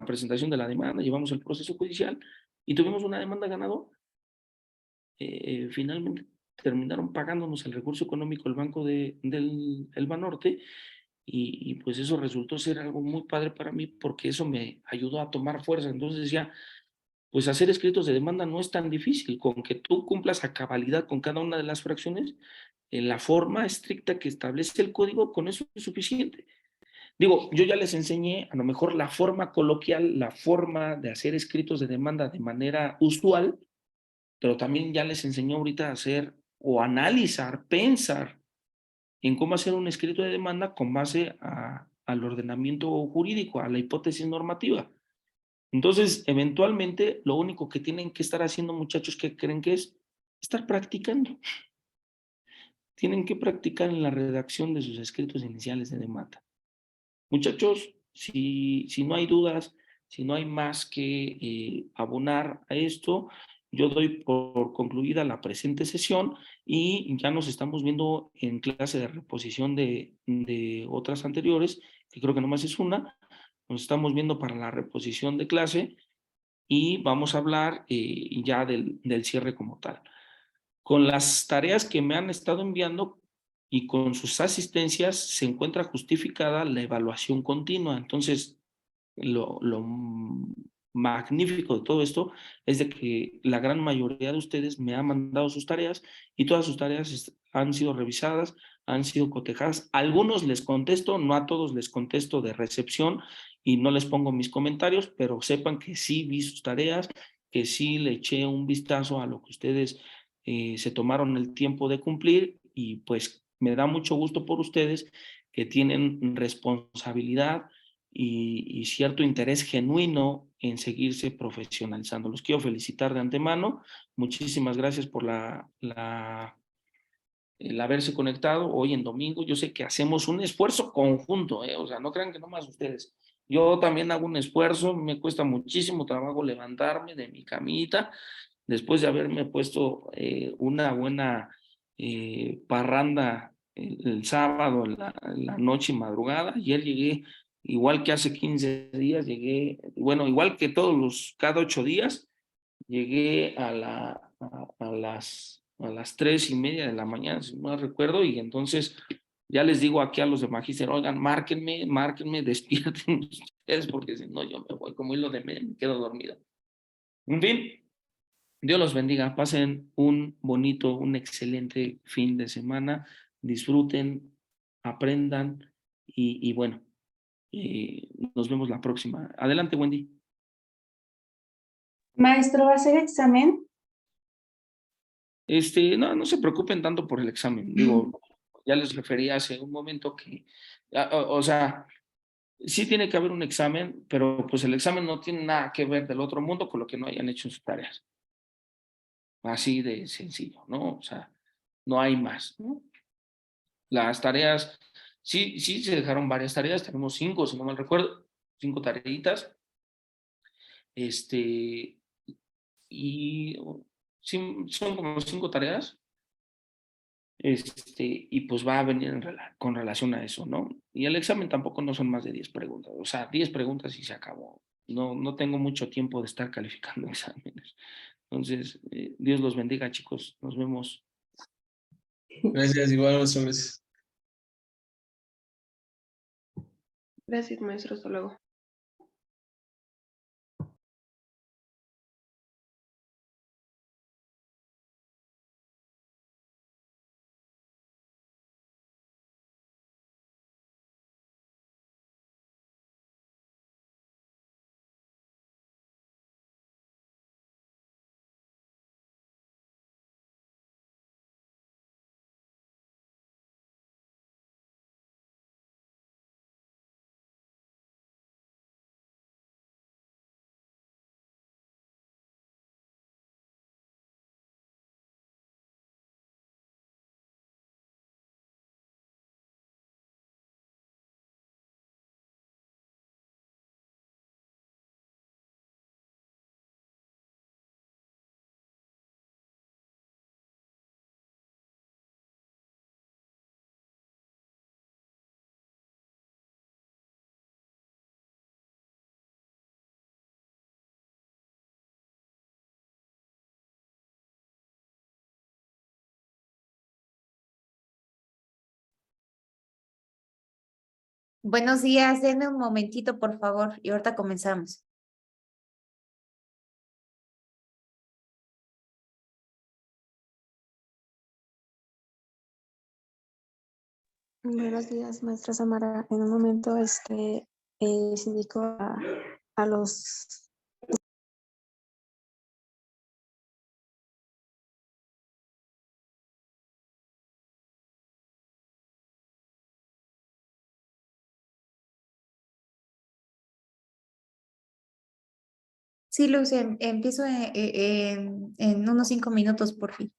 presentación de la demanda, llevamos el proceso judicial y tuvimos una demanda ganadora. Finalmente terminaron pagándonos el recurso económico el Banco del Banorte, y pues eso resultó ser algo muy padre para mí porque eso me ayudó a tomar fuerza. Entonces ya, pues hacer escritos de demanda no es tan difícil, con que tú cumplas a cabalidad con cada una de las fracciones en la forma estricta que establece el código, con eso es suficiente. Digo, yo ya les enseñé a lo mejor la forma coloquial, la forma de hacer escritos de demanda de manera usual, pero también ya les enseñó ahorita a hacer o analizar, pensar en cómo hacer un escrito de demanda con base al ordenamiento jurídico, a la hipótesis normativa. Entonces, eventualmente, lo único que tienen que estar haciendo, muchachos, que creen que es estar practicando. Tienen que practicar en la redacción de sus escritos iniciales de demanda. Muchachos, si no hay dudas, si no hay más que abonar a esto, yo doy por concluida la presente sesión, y ya nos estamos viendo en clase de reposición de otras anteriores, que creo que nomás es una. Nos estamos viendo para la reposición de clase y vamos a hablar ya del cierre como tal. Con las tareas que me han estado enviando y con sus asistencias se encuentra justificada la evaluación continua. Entonces, lo magnífico de todo esto es de que la gran mayoría de ustedes me han mandado sus tareas, y todas sus tareas han sido revisadas, han sido cotejadas. A algunos les contesto, no a todos les contesto de recepción y no les pongo mis comentarios, pero sepan que sí vi sus tareas, que sí le eché un vistazo a lo que ustedes se tomaron el tiempo de cumplir, y pues me da mucho gusto por ustedes que tienen responsabilidad y cierto interés genuino en seguirse profesionalizando. Los quiero felicitar de antemano. Muchísimas gracias por el haberse conectado hoy en domingo. Yo sé que hacemos un esfuerzo conjunto, o sea, no crean que nomás ustedes. Yo también hago un esfuerzo, me cuesta muchísimo trabajo levantarme de mi camita después de haberme puesto una buena parranda el sábado en la noche y madrugada. Ayer llegué, igual que hace 15 días, llegué, bueno, igual que cada 8 días, llegué a las 3:30 de la mañana, si no recuerdo, y entonces ya les digo aquí a los de Magíster, oigan, márquenme, despierten ustedes, porque si no yo me voy como hilo de media, me quedo dormido. En fin, Dios los bendiga, pasen un bonito, un excelente fin de semana, disfruten, aprendan y bueno, nos vemos la próxima. Adelante, Wendy. Maestro, ¿va a hacer examen? No se preocupen tanto por el examen. Digo, ya les refería hace un momento que, o sea, sí tiene que haber un examen, pero pues el examen no tiene nada que ver del otro mundo con lo que no hayan hecho en sus tareas. Así de sencillo, ¿no? O sea, no hay más, ¿no? Las tareas, sí se dejaron varias tareas, tenemos 5, si no mal recuerdo, 5 tareitas, este, y sí, son como 5 tareas, y pues va a venir con relación a eso, ¿no? Y el examen tampoco no son más de 10 preguntas, o sea, 10 preguntas y se acabó. No tengo mucho tiempo de estar calificando exámenes. Entonces, Dios los bendiga, chicos. Nos vemos. Gracias, igual, maestro, gracias. Gracias, maestro. Hasta luego. Buenos días, denme un momentito, por favor, y ahorita comenzamos. Buenos días, maestra Samara. En un momento, les indico a los Sí, Luz, empiezo en unos 5 minutos, por fin.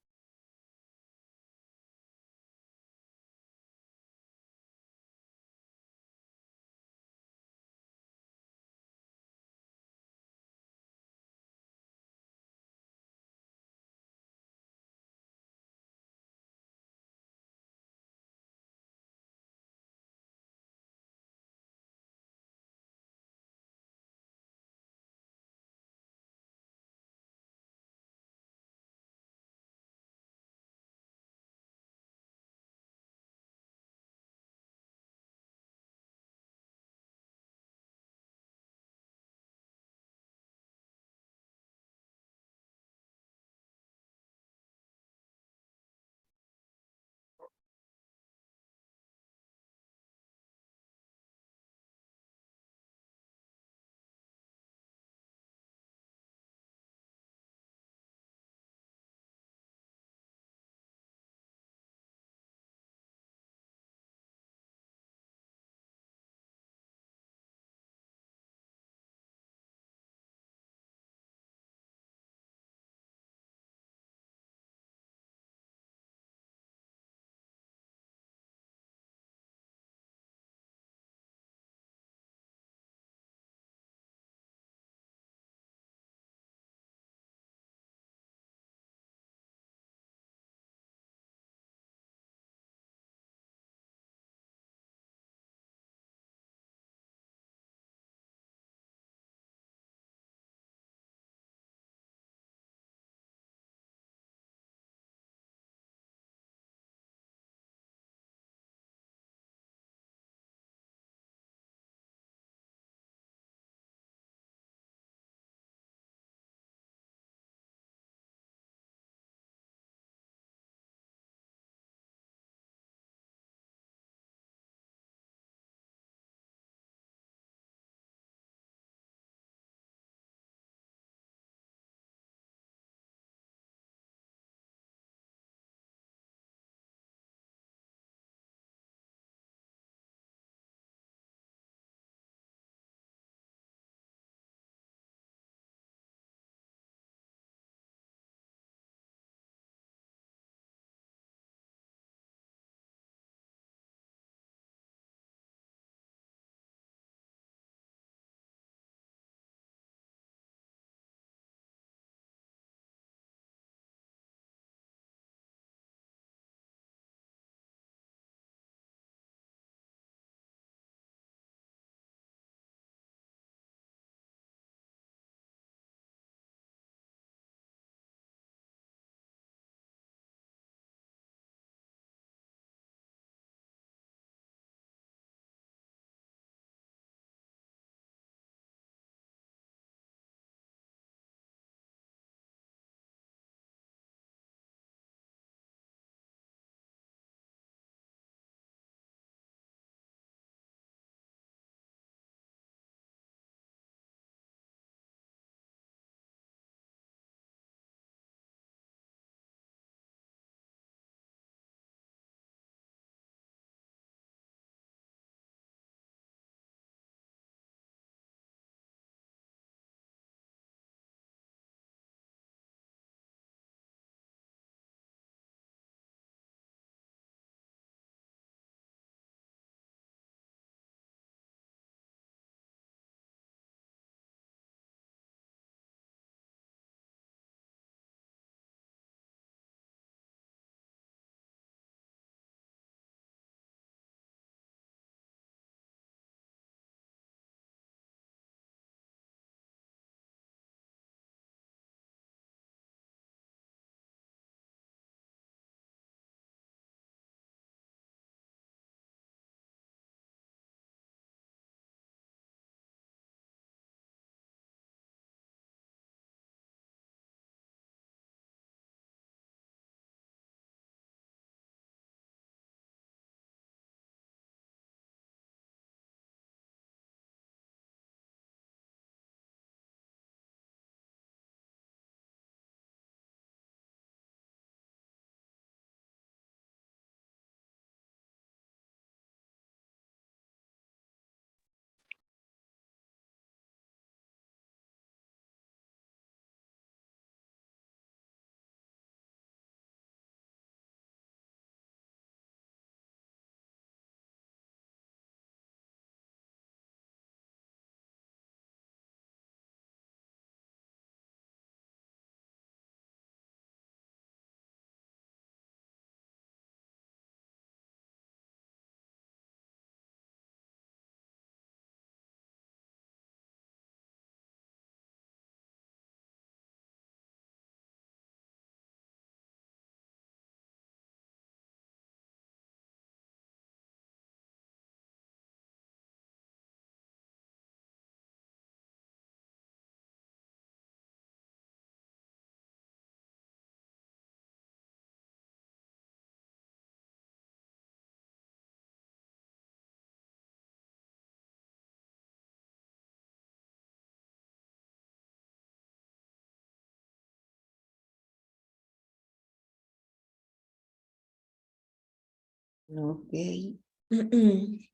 Ok.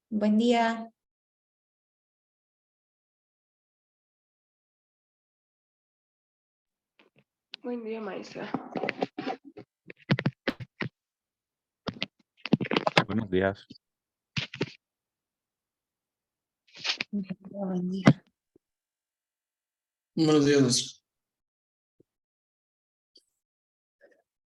Buen día. Buen día, maestra. Buenos días. Buen día. Buenos días, maestro.